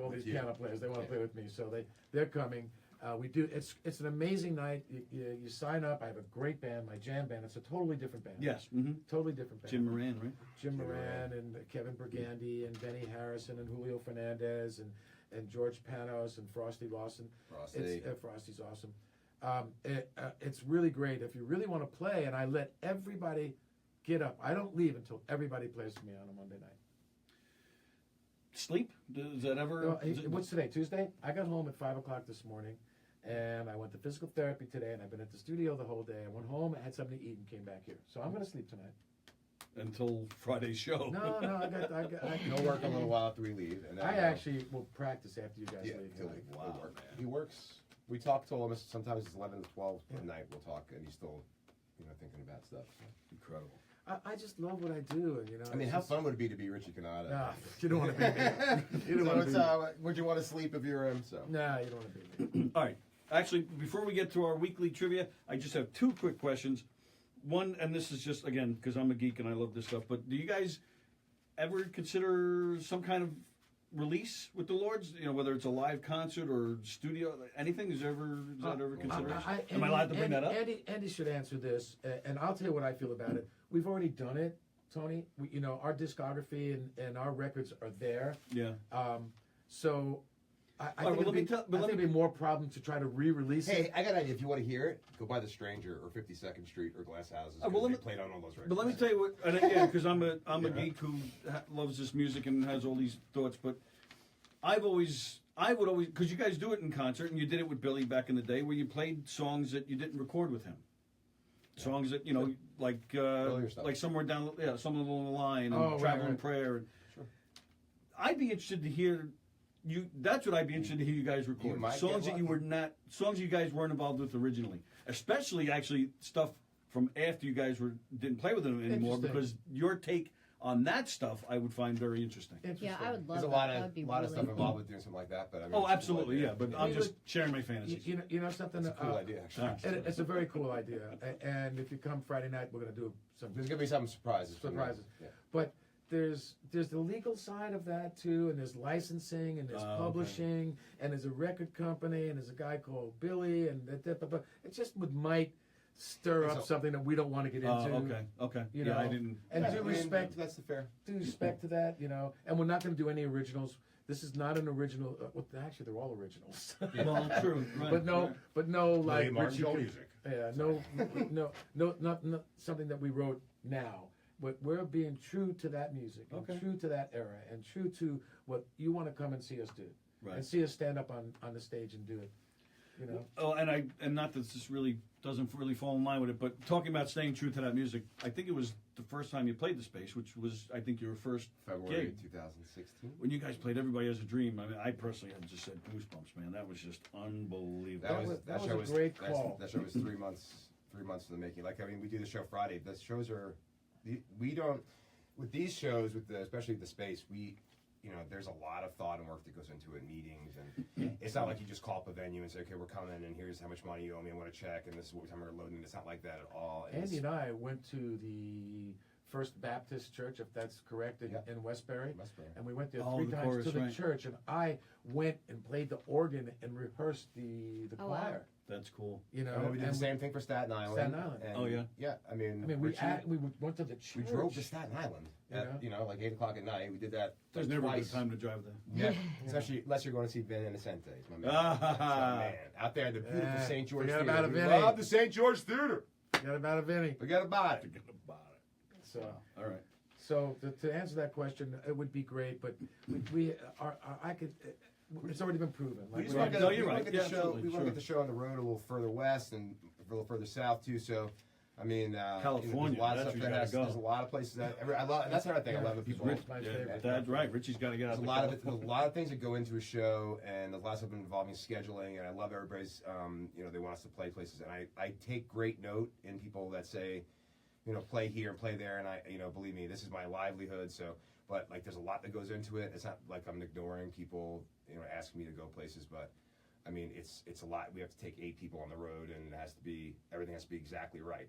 all these Yeah. piano players, they want to play with me, so they're coming. We do. It's an amazing night. You sign up. I have a great band, my jam band. It's a totally different band. yes, Totally different band. Jim Moran, right? Jim Moran and Kevin Burgandy and Benny Harrison and Julio Fernandez and George Panos and Frosty Lawson. Frosty. Frosty's awesome. It's really great. If you really want to play, and I let everybody get up. I don't leave until everybody plays for me on a Monday night. Sleep? Does that ever? What's today? Tuesday? I got home at 5 o'clock this morning, and I went to physical therapy today, and I've been at the studio the whole day. I went home, I had something to eat, and came back here. So I'm going to sleep tonight. Until Friday's show. No, I got He'll work a little while after we leave. And then I we'll- actually will practice after you guys Yeah, leave. he'll tonight. leave. Wow, He'll work. man. He works. We talk till almost sometimes it's 11 to 12 Yeah. at night. We'll talk, and he's still, thinking about stuff. Incredible. I just love what I do, and I mean, it's how just- fun would it be to be Richie Cannata? Nah, you don't want to be me. You don't So want to it's, be me. would you want to sleep if you were him? So Nah, you don't want to be me. All right. Actually, before we get to our weekly trivia, I just have two quick questions. One, and this is just, again, because I'm a geek and I love this stuff, but do you guys ever consider some kind of release with the Lords? Whether it's a live concert or studio, anything? Is that ever consideration? Am I allowed to bring that up? Andy should answer this, and I'll tell you what I feel about it. We've already done it, Tony. Our discography and our records are there. Yeah. So I All right, think, well, it'd be more problem to try to re-release hey, it. I got an idea. If you want to hear it, go by The Stranger or 52nd Street or Glass Houses. Well, 'cause let they me- played on all those records. But let me tell you what, and again, because I'm a Yeah. geek who loves this music and has all these thoughts, but I've always I would always, because you guys do it in concert, and you did it with Billy back in the day, where you played songs that you didn't record with him. Songs that, you know, like Somewhere Down, Somewhere Along the Line, and Travel and Prayer. Sure. I'd be interested to hear you. That's what I'd be interested to hear you guys record. Songs that you were not, songs you guys weren't involved with originally. Especially, actually, stuff from after you guys didn't play with them anymore, because your take on that stuff I would find very interesting. Yeah, I would love There's a that. lot of stuff involved with doing something like that, but I mean, Oh, absolutely, yeah. But I'm just sharing my You, fantasies. you know something? It's a cool idea, actually. It's a very cool idea. And if you come Friday night, we're going to do some There's gonna be some surprises. surprises. But there's the legal side of that too, and there's licensing, and there's publishing, and there's a record company, and there's a guy called Billy, and it just might stir up something that we don't want to get into. Okay. You Yeah, know, I didn't. and Yeah, due respect, that's the fair. due respect to that, you know, and we're not going to do any originals. This is not an original. Well, actually, they're all originals. Well, true. Right, but no, right. but no, like William Martin Richie- music. Yeah, no, not something that we wrote now. But we're being true to that music, and true to that era, and true to what you want to come and see us do, and see us stand up on the stage and do it. You know. Oh, and not that this really doesn't really fall in line with it, but talking about staying true to that music, I think it was the first time you played the Space, which was, I think, your first February gig. 2016. When you guys played Everybody Has a Dream, I mean, I personally had just said goosebumps, man. That was just unbelievable. That was a great call. That show was 3 months in the making. Like, I mean, we do the show Friday. The shows are, we don't, with these shows, especially the Space, you know, there's a lot of thought and work that goes into it, meetings, and it's not like you just call up a venue and say, okay, we're coming, and here's how much money you owe me, I want to check, and this is what time we're loading. It's not like that at all. Andy and I went to the First Baptist Church, if that's correct, in Westbury. And we went there three times chorus, to the right. church, and I went and played the organ and rehearsed the Oh, wow. choir. That's cool. You know, And then we did the same thing for Staten Island. Staten Island. And yeah. I mean, we went to the church. we drove to Staten Island at, you know, like 8 o'clock at night. We did that. There's like never twice. a good time to drive there. Yeah, especially unless you're going to see Vin Innocente, my man. Ah. My man. Out there at the beautiful St. George forget Theater. about it, We Vinny. love the St. George Theater. Forget about it, Vinny. Forget about it. Forget about it. So, All right. so to answer that question, it would be great, but we are I could. It's already been proven. We Like, just we want to No, get, you're right. the Yeah, show. absolutely, We want to sure. get the show on the road a little further west and a little further south too. So, I mean, California, there's a lot of that's stuff where you that gotta go. there's a lot of places that I love. And that's another thing I love. People. Rich, my favorite. That's right. Richie's got to get out. There's a lot of things that go into a show, and there's a lot of stuff involving scheduling. And I love everybody's. You know, they want us to play places, and I take great note in people that say, you know, play here and play there. And you know, believe me, this is my livelihood. So, but like, there's a lot that goes into it. It's not like I'm ignoring people, you know, asking me to go places, but I mean, it's a lot. We have to take 8 people on the road, and everything has to be exactly right.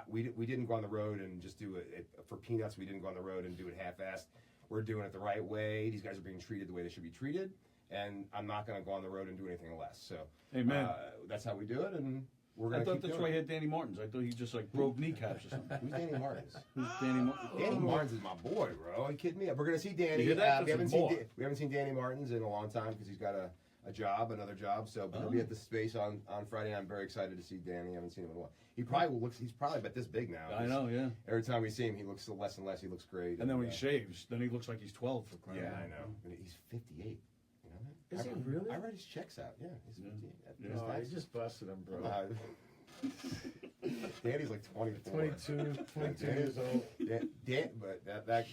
We didn't go on the road and just do it for peanuts. We didn't go on the road and do it half-assed. We're doing it the right way. These guys are being treated the way they should be treated, and I'm not going to go on the road and do anything less. So, Amen. That's how we do it, and we're I going to thought keep that's doing why he it. had Danny Martins. I thought he just like broke kneecaps or something. Who's Danny Martins? Who's Danny Martins? Danny Martins is my boy, bro. Are you kidding me? We're going to see Danny. You hear that? We That's haven't a boy. we haven't seen Danny Martins in a long time because he's got another job. So, but he'll be at the Space on Friday. I'm very excited to see Danny. I haven't seen him in a while. He's probably about this big now. I know, yeah. Every time we see him, he looks less and less. He looks great. And then when he shaves, then he looks like he's 12 for crying yeah, out I loud. know. And he's 58. You know that? Is he really? I read his checks out. Yeah, he's 58. Yeah. No, he just busted him, bro. Danny's like 24. 22 years old. But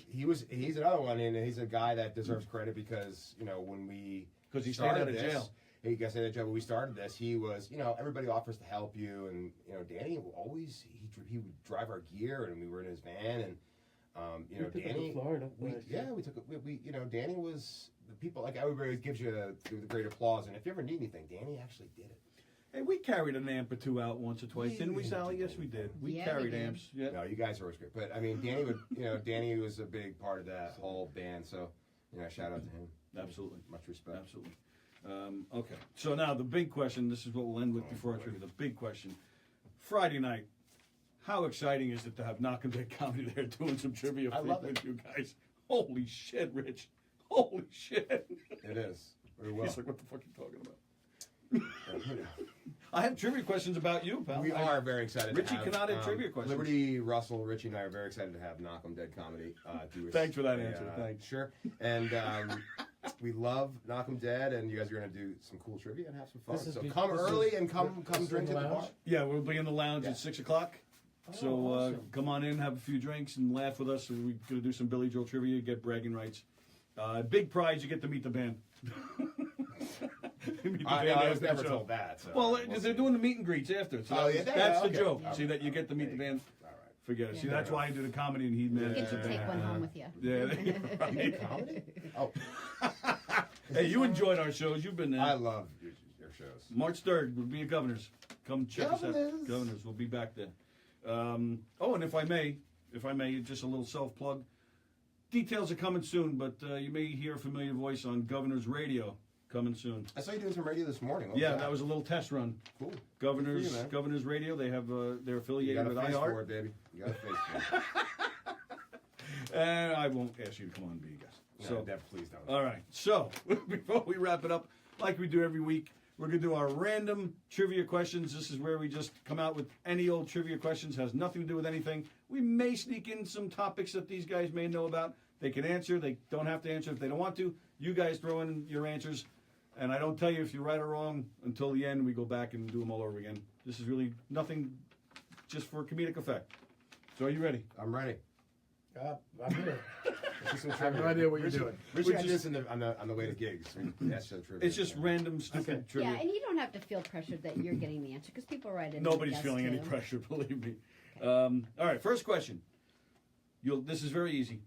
he's another one, and he's a guy that deserves credit because, you know, when we Because he stayed out of jail. He got out of jail. When we started this, he was, you know, everybody offers to help you, and you know, Danny always he would drive our gear, and we were in his van, and you know, We took it to Danny. Florida. We you know, Danny was the people like everybody gives you the great applause, and if you ever need anything, Danny actually did it. Hey, we carried an amp or two out once or twice, didn't we, Sally? Yes, we did. We Yeah, carried we did. amps. Yeah. No, you guys are always great, but I mean, Danny was a big part of that whole band, so you know, shout out to him. Absolutely. Much respect. Absolutely. Okay. So now the big question, this is what we'll end with before I trivia. The big question. Friday night, how exciting is it to have Knockem Comedy there doing some trivia I love with you guys? Holy shit, Rich. Holy shit. It is. Very well. He's like, what the fuck are you talking about? I have trivia questions about you, pal. We are very excited. Richie to have, Cannata trivia questions. Liberty, Russell, Richie, and I are very excited to have Knockem Comedy do. Thanks for that answer. Thanks. Sure. And We love Knockem Dead, and you guys are going to do some cool trivia and have some fun. This is So be- come this early is- and come this is drink in at the the bar. lounge? Yeah, we'll be in the lounge Yeah. at 6 o'clock. Oh, So awesome. come on in, have a few drinks, and laugh with us. We're going to do some Billy Joel trivia, get bragging rights. Big prize, you get to meet the band. Meet the band I after was the never show. told that. So Well, we'll they're see. doing the meet and greets after. So Oh, yeah, that's the okay. joke. All See right. that you get to meet the band. All right. Forget it. See, Yeah. that's why I do the comedy and he You manages get to the take band. one home with you. Yeah. Right. Comedy? Oh, Hey, you enjoyed our shows. You've been there. I love your shows. March 3rd, we'll be at Governor's. Come check us Governors. out. Governor's, we'll be back there. Oh, and if I may, just a little self-plug. Details are coming soon, but you may hear a familiar voice on Governor's Radio coming soon. I saw you doing some radio this morning. What Yeah, that was a little test run. cool. Governor's Good for you, man. Governor's Radio, they have they're You affiliated got with a face for iHeart. it, baby. You got a face for it. And I won't ask you to come on and be a guest. No, So, Deb, please don't. all right. So, before we wrap it up, like we do every week, we're going to do our random trivia questions. This is where we just come out with any old trivia questions, has nothing to do with anything. We may sneak in some topics that these guys may know about. They can answer. They don't have to answer if they don't want to. You guys throw in your answers. And I don't tell you if you're right or wrong until the end. We go back and do them all over again. This is really nothing, just for comedic effect. So are you ready? I'm ready. I'm here. Let's do some I have no trivia. idea what you're Richie- doing. Richie Which had is- this on the way to gigs. That's the trivia. It's just random, stupid Okay. trivia. Yeah, and you don't have to feel pressured that you're getting the answer because people write it. Nobody's feeling any pressure, believe me. All right, first question. This is very easy.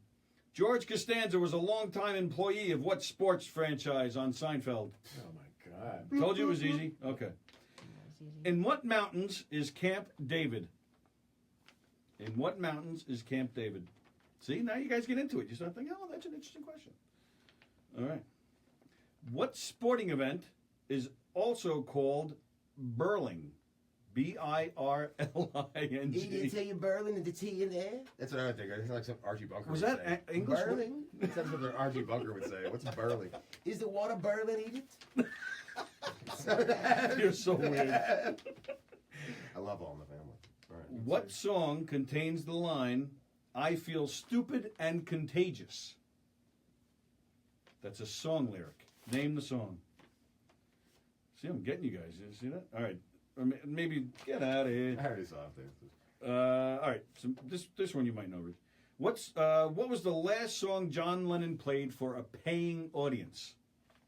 George Costanza was a longtime employee of what sports franchise on Seinfeld? Oh my God. Told you it was easy? Okay. In what mountains is Camp David? In what mountains is Camp David? See, now you guys get into it. You start thinking, oh, that's an interesting question. All right. What sporting event is also called burling? B-I-R-L-I-N-G. you Berlin and the T in there? That's what I would think. I think like some Archie Bunker Was would that say. English? Burling? That's what Archie Bunker would say. What's burling? Is the water burling, Egypt? You're so weird. I love All in the Family. All right. What song contains the line, I feel stupid and contagious? That's a song lyric. Name the song. See, I'm getting you guys. You see that? All right. Or maybe get out of here. I already saw it. All right. So this one you might know, Rich. What was the last song John Lennon played for a paying audience?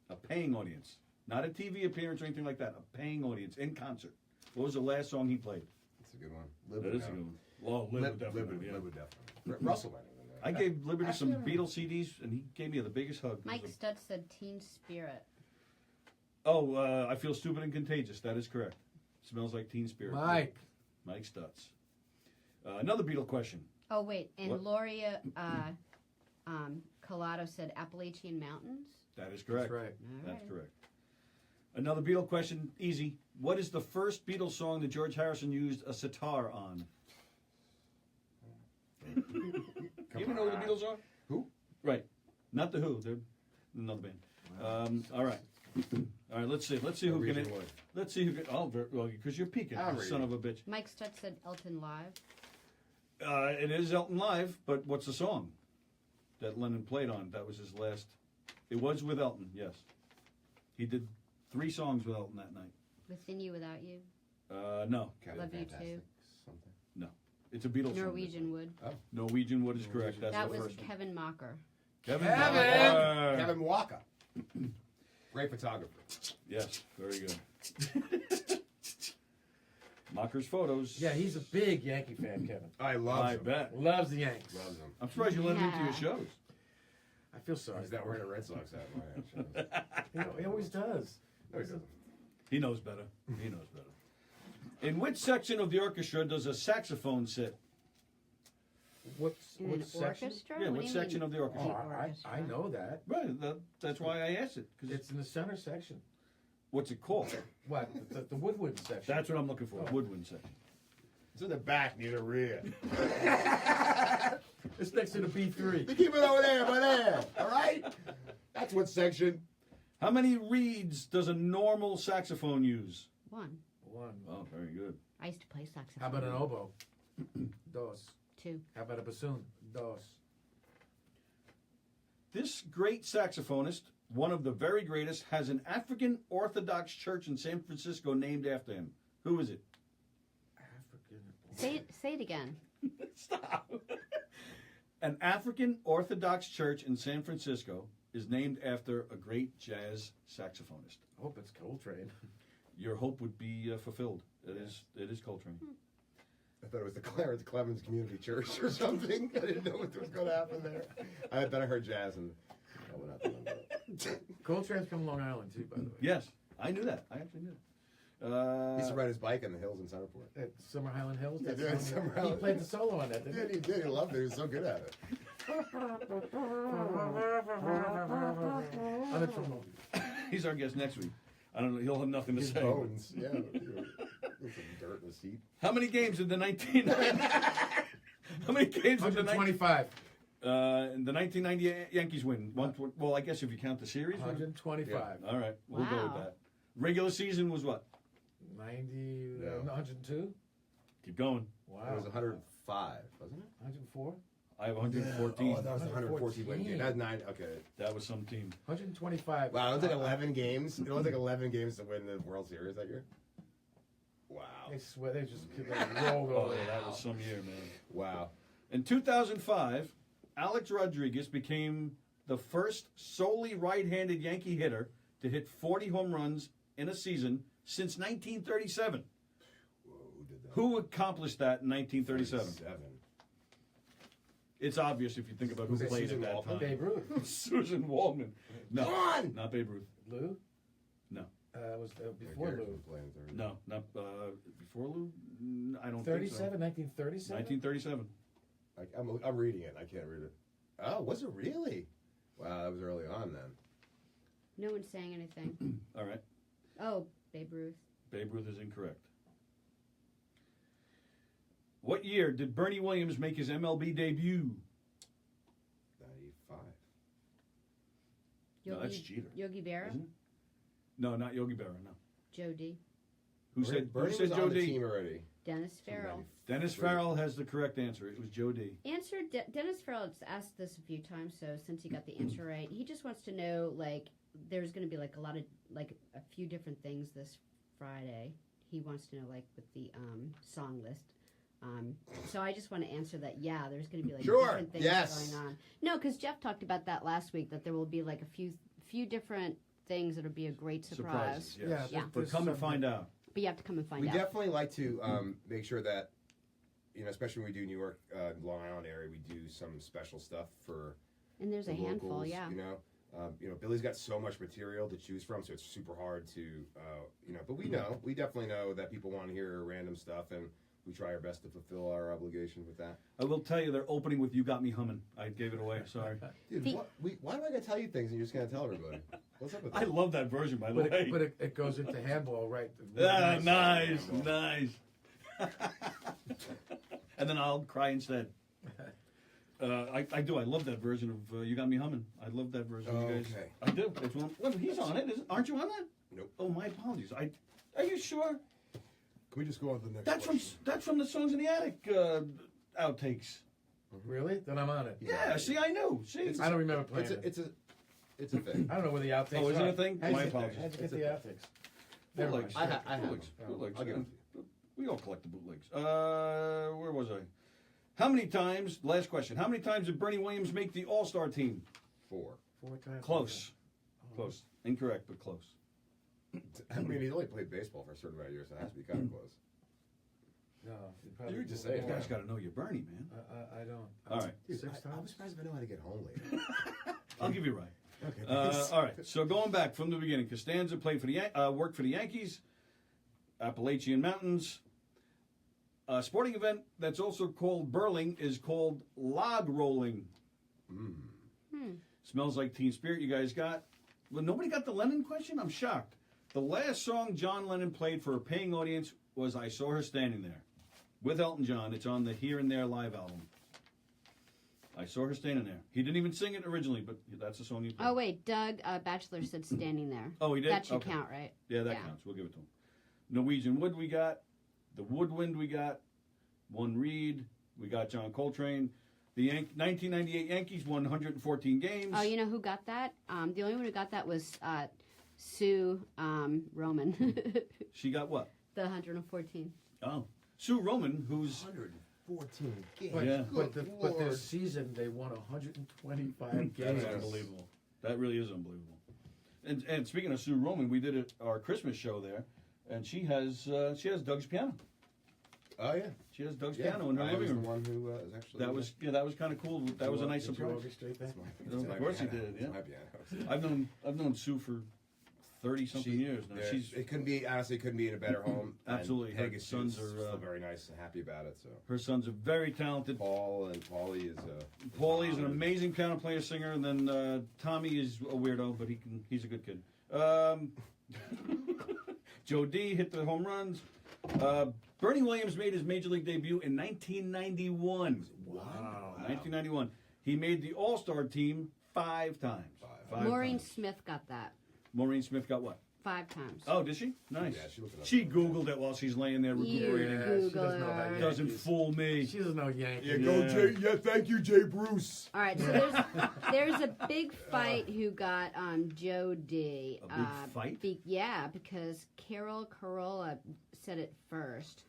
A paying audience. Not a TV appearance or anything like that. A paying audience in concert. What was the last song he played? That's a good one. Live That would is a know. good one. Well, Live would definitely. Live Yeah. would definitely. Russell might have I gave Liberty some Beatles CDs, and he gave me the biggest hug. Mike Stutz said Teen Spirit. Oh, I feel stupid and contagious. That is correct. Smells like Teen Spirit. Mike. Mike Stutz. Another Beatle question. Oh wait, and What? Gloria Colato said Appalachian Mountains. That is correct. That's right. That's correct. Another Beatle question, easy. What is the first Beatles song that George Harrison used a sitar on? You even know who the Beatles are? Who? Right. Not the Who. They're another band. All right. All right. Let's see. Let's see who can. Norwegian Wood. Let's see who can. Oh, well, because you're peeking, I'm you son reading. of a bitch. Mike Stutz said Elton Live. It is Elton Live, but what's the song that Lennon played on? That was his last. It was with Elton, yes. He did 3 songs with Elton that night. Within You Without You. No, Captain Love You Fantastic Too. Something. it's a Beatles Norwegian Wood. Norwegian Wood is correct. That's That the was first one. Kevin Mocker. Kevin. Kevin! Moore. Kevin Walker. Great photographer. Yes, very good. Mocker's photos. Yeah, he's a big Yankee fan, Kevin. I love I him. bet. Loves the Yanks. Loves him. I'm surprised you let him into your Yeah. shows. I feel sorry. He's not wearing a Red Sox hat. in my shows. He always does. No, he doesn't. He knows better. He knows better. In which section of the orchestra does a saxophone sit? What's In an section? orchestra? Yeah, What what do you section mean? of the orchestra? Oh, The I orchestra. know that. Right, that's why I asked it. 'Cause It's in the center section. what's it called? What? The woodwind section. That's what I'm looking for. Woodwind section. It's in the back near the rear. It's next to the B3. They keep it over there. All right? That's what section. How many reeds does a normal saxophone use? One. One. Oh, very good. I used to play saxophone. How about an oboe? Dos. 2. How about a bassoon? Dos. This great saxophonist one of the very greatest, has an African Orthodox church in San Francisco named after him? Who is it? African. Say it again. Stop. An African Orthodox church in San Francisco is named after a great jazz saxophonist. I hope it's Coltrane. Your hope would be fulfilled. It is Coltrane. I thought it was the Clarence Clemens Community Church or something. I didn't know what was going to happen there. Then I heard jazz and I went out the window. Coltrane's from Long Island too, by the way. Yes, I knew that. I actually knew that. He used to ride his bike in the hills in Centerport. At Summer Highland Hills. Yeah, That's Summer he Highland. played the solo on that, He didn't did, he did. He loved it. He was so good at it. he? I'm from He's our guest next week. I don't know. He'll have nothing to His say. bones. Yeah. With some dirt in the seat. How many games did the 1990? How many games did the 125. The 1990 Yankees win? Well, I guess if you count the series. 125. All right, we'll go with Wow. that. Regular season was what? 90, No. 102? Keep going. Wow. It was 105, wasn't it? 104? I have 114. Oh, that was the 114 win game. That's 9. Okay. That was some team. 125. Wow, it was like 11 games. It was like 11 games to win the World Series that year. Wow. They swear they just rolled Oh, over. that was some year, man. Wow. In 2005, Alex Rodriguez became the first solely right-handed Yankee hitter to hit 40 home runs in a season since 1937. Whoa, who did that? Who accomplished that in 1937? 37. It's obvious if you think about who Was it played Susan at that Waltman? time. Babe Ruth. Susan Waldman. No, Come on! not Babe Ruth. Lou? No. Was before Garrett Lou. was playing 30. No, not before Lou. I don't 37, think so. 1937? 1937. I'm reading it. I can't read it. Oh, was it really? Wow, that was early on then. No one's saying anything. All right. Oh, Babe Ruth. Babe Ruth is incorrect. What year did Bernie Williams make his MLB debut? 95. No, that's Jeter. Yogi Berra. Isn't it? No, not Yogi Berra. No. Joe D. Who said Bernie Joe was on the D? team already. Dennis Farrell. Dennis Farrell has the correct answer. It was Joe D. Dennis Farrell has asked this a few times, so since he got the answer right, he just wants to know, like, there's going to be, like, a few different things this Friday. He wants to know, like, with the song list. So I just want to answer that, yeah, there's going to be, like, Sure, different things yes. going on. No, because Jeff talked about that last week, that there will be, like, a few different things that'll be a great surprise. Surprises, yes. Yeah, Yeah. But come and find out. But you have to come and find We out. definitely like to make sure that, especially when we do New York, Long Island area, we do some special stuff for And there's the a handful, locals, yeah. Billy's got so much material to choose from, so it's super hard to, but we definitely know that people want to hear random stuff, and we try our best to fulfill our obligation with that. I will tell you, they're opening with "You Got Me Humming." I gave it away. Sorry. Dude, why do I gotta tell you things and you're just gonna tell everybody? What's up with that? I love that version, by the way. But it goes into handball, right? Nice. And then I'll cry instead. I do. I love that version of "You Got Me Humming." I love that version. You guys. Okay. I do. It's one. Well, he's on it. Aren't you on that? Nope. Oh, my apologies. Are you sure? Can we just go on to the next That's from the Songs in the Attic outtakes. Really? Then I'm on it. Yeah. See, I knew. See. I don't remember playing it. It's a thing. I don't know where the outtakes Oh, is it are. a thing? How'd My you- apologies. How'd you get It's the a outtakes? Never mind. Bootlegs. I have Bootlegs. them. Bootlegs. I'll give them We all collect the bootlegs. Where was I? How many times? Last question. How many times did Bernie Williams make the All-Star team? 4. 4 times. Close. Close. Incorrect, but close. I mean, he's only played baseball for a certain amount of years, so it has to be kind of close. No, you probably You were just more. saying You guys got to know your Bernie, man. I don't. All right. Dude, 6 I was times? surprised if I know how to get home later. I'll give you right. Okay, thanks. All right. So going back from the beginning, Costanza played for the worked for the Yankees, Appalachian Mountains. A sporting event that's also called burling is called log rolling. Smells like Teen Spirit. You guys got? Well, nobody got the Lennon question. I'm shocked. The last song John Lennon played for a paying audience was "I Saw Her Standing There" with Elton John. It's on the Here and There live album. I Saw Her Standing There. He didn't even sing it originally, but that's the song he played. Oh, wait. Doug Batchelor said standing there. Oh, he did? That should Okay. count, right? Yeah, that counts. We'll give it to him. Norwegian Wood we got. The Woodwind we got. One Reed. We got John Coltrane. The 1998 Yankees won 114 games. Oh, you know who got that? The only one who got that was Sue Roman. She got what? The 114. Oh, Sue Roman, who's 114 games. But, Yeah. but this season they won 125 games. That's unbelievable. That really is unbelievable. And speaking of Sue Roman, we did our Christmas show there, and she has Doug's piano. Oh yeah. She has Doug's piano in her I living was room. the one who is actually. That was kind of cool. That was a nice Did you surprise. orchestrate that? Of course he did, yeah. It's my piano. I've known Sue for 30-something years now. Yeah, She's it couldn't be in a better home. And Absolutely. Her Peg is sons still are, very nice and happy about it. So her sons are very talented. Paulie is Paulie is an amazing piano player, singer, and then Tommy is a weirdo, but he's a good kid. Joe D hit the home runs. Bernie Williams made his major league debut in 1991. Wow. 1991. He made the All-Star team 5 times. Maureen times. Smith got that Maureen Smith got what? 5 times. Oh, did she? Nice. Yeah, she looked it up. She Googled it while she's laying there recuperating. Yeah, she doesn't know about Googler. Doesn't Yankees. fool me. She doesn't know Yankees. Yeah, go Yeah. Jay. Yeah, thank you, Jay Bruce. All right, so there's a big fight who got Joe D. A big fight? Yeah, because Carol Carolla said it first.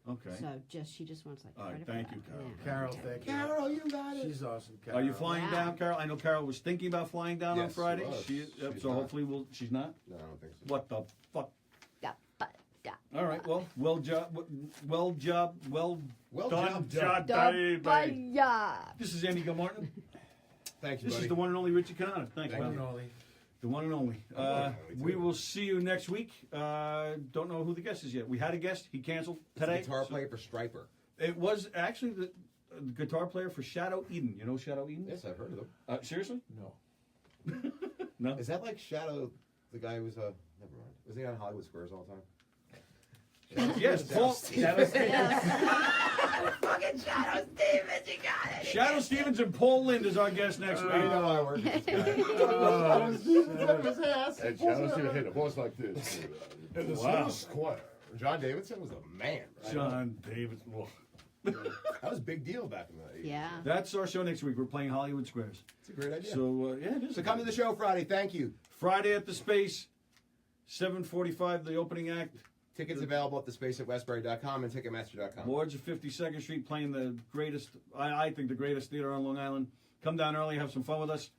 Okay. So she just wants like. All right, credit for thank that. you, Carol. Yeah. Carol, thank you. Carol, you got it. She's awesome. Carol. Are you flying Yeah. down, Carol? I know Carol was thinking about flying down on Yes, she Friday. was. Yep, She's so not. hopefully she's not. No, I don't think so. What the fuck? Yeah, but, yeah. All right. Well done, job Dave. Yeah. This is Andy Gilmartin. Thank you, This buddy. is the one and only Richie Cannata. Thanks, Thank man. you. Only. The one and only. one and only, We too. will see you next week. Don't know who the guest is yet. We had a guest. He canceled today. Guitar so- player for Striper. It was actually the guitar player for Shadow Eden. You know Shadow Eden? Yes, I've heard of them. Seriously? No. No. Is that like Shadow, the guy who was never mind. Was he on Hollywood Squares all the time? Yes, Paul. Fucking Shadow Stevens, you got it. Shadow Stevens and Paul Lind is our guest next week. I know I work with this guy. And Shadow's gonna hit a voice like this. In the Wow. center square. John Davidson was a man. Right? John David. Whoa. That was a big deal back in the 80s. Yeah. That's our show next week. We're playing Hollywood Squares. It's a great idea. So, yeah, it is. So come to the show Friday. Thank you. Friday at the Space, 7:45, the opening act. Tickets available at thespace@westbury.com and Ticketmaster.com. Lords of 52nd Street playing the greatest, I think the greatest theater on Long Island. Come down early, have some fun with us.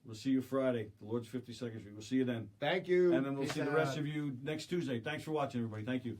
We'll see you Friday, the Lords 52nd Street. We'll see you then. Thank you. And then we'll Peace see the out. rest of you next Tuesday. Thanks for watching, everybody. Thank you.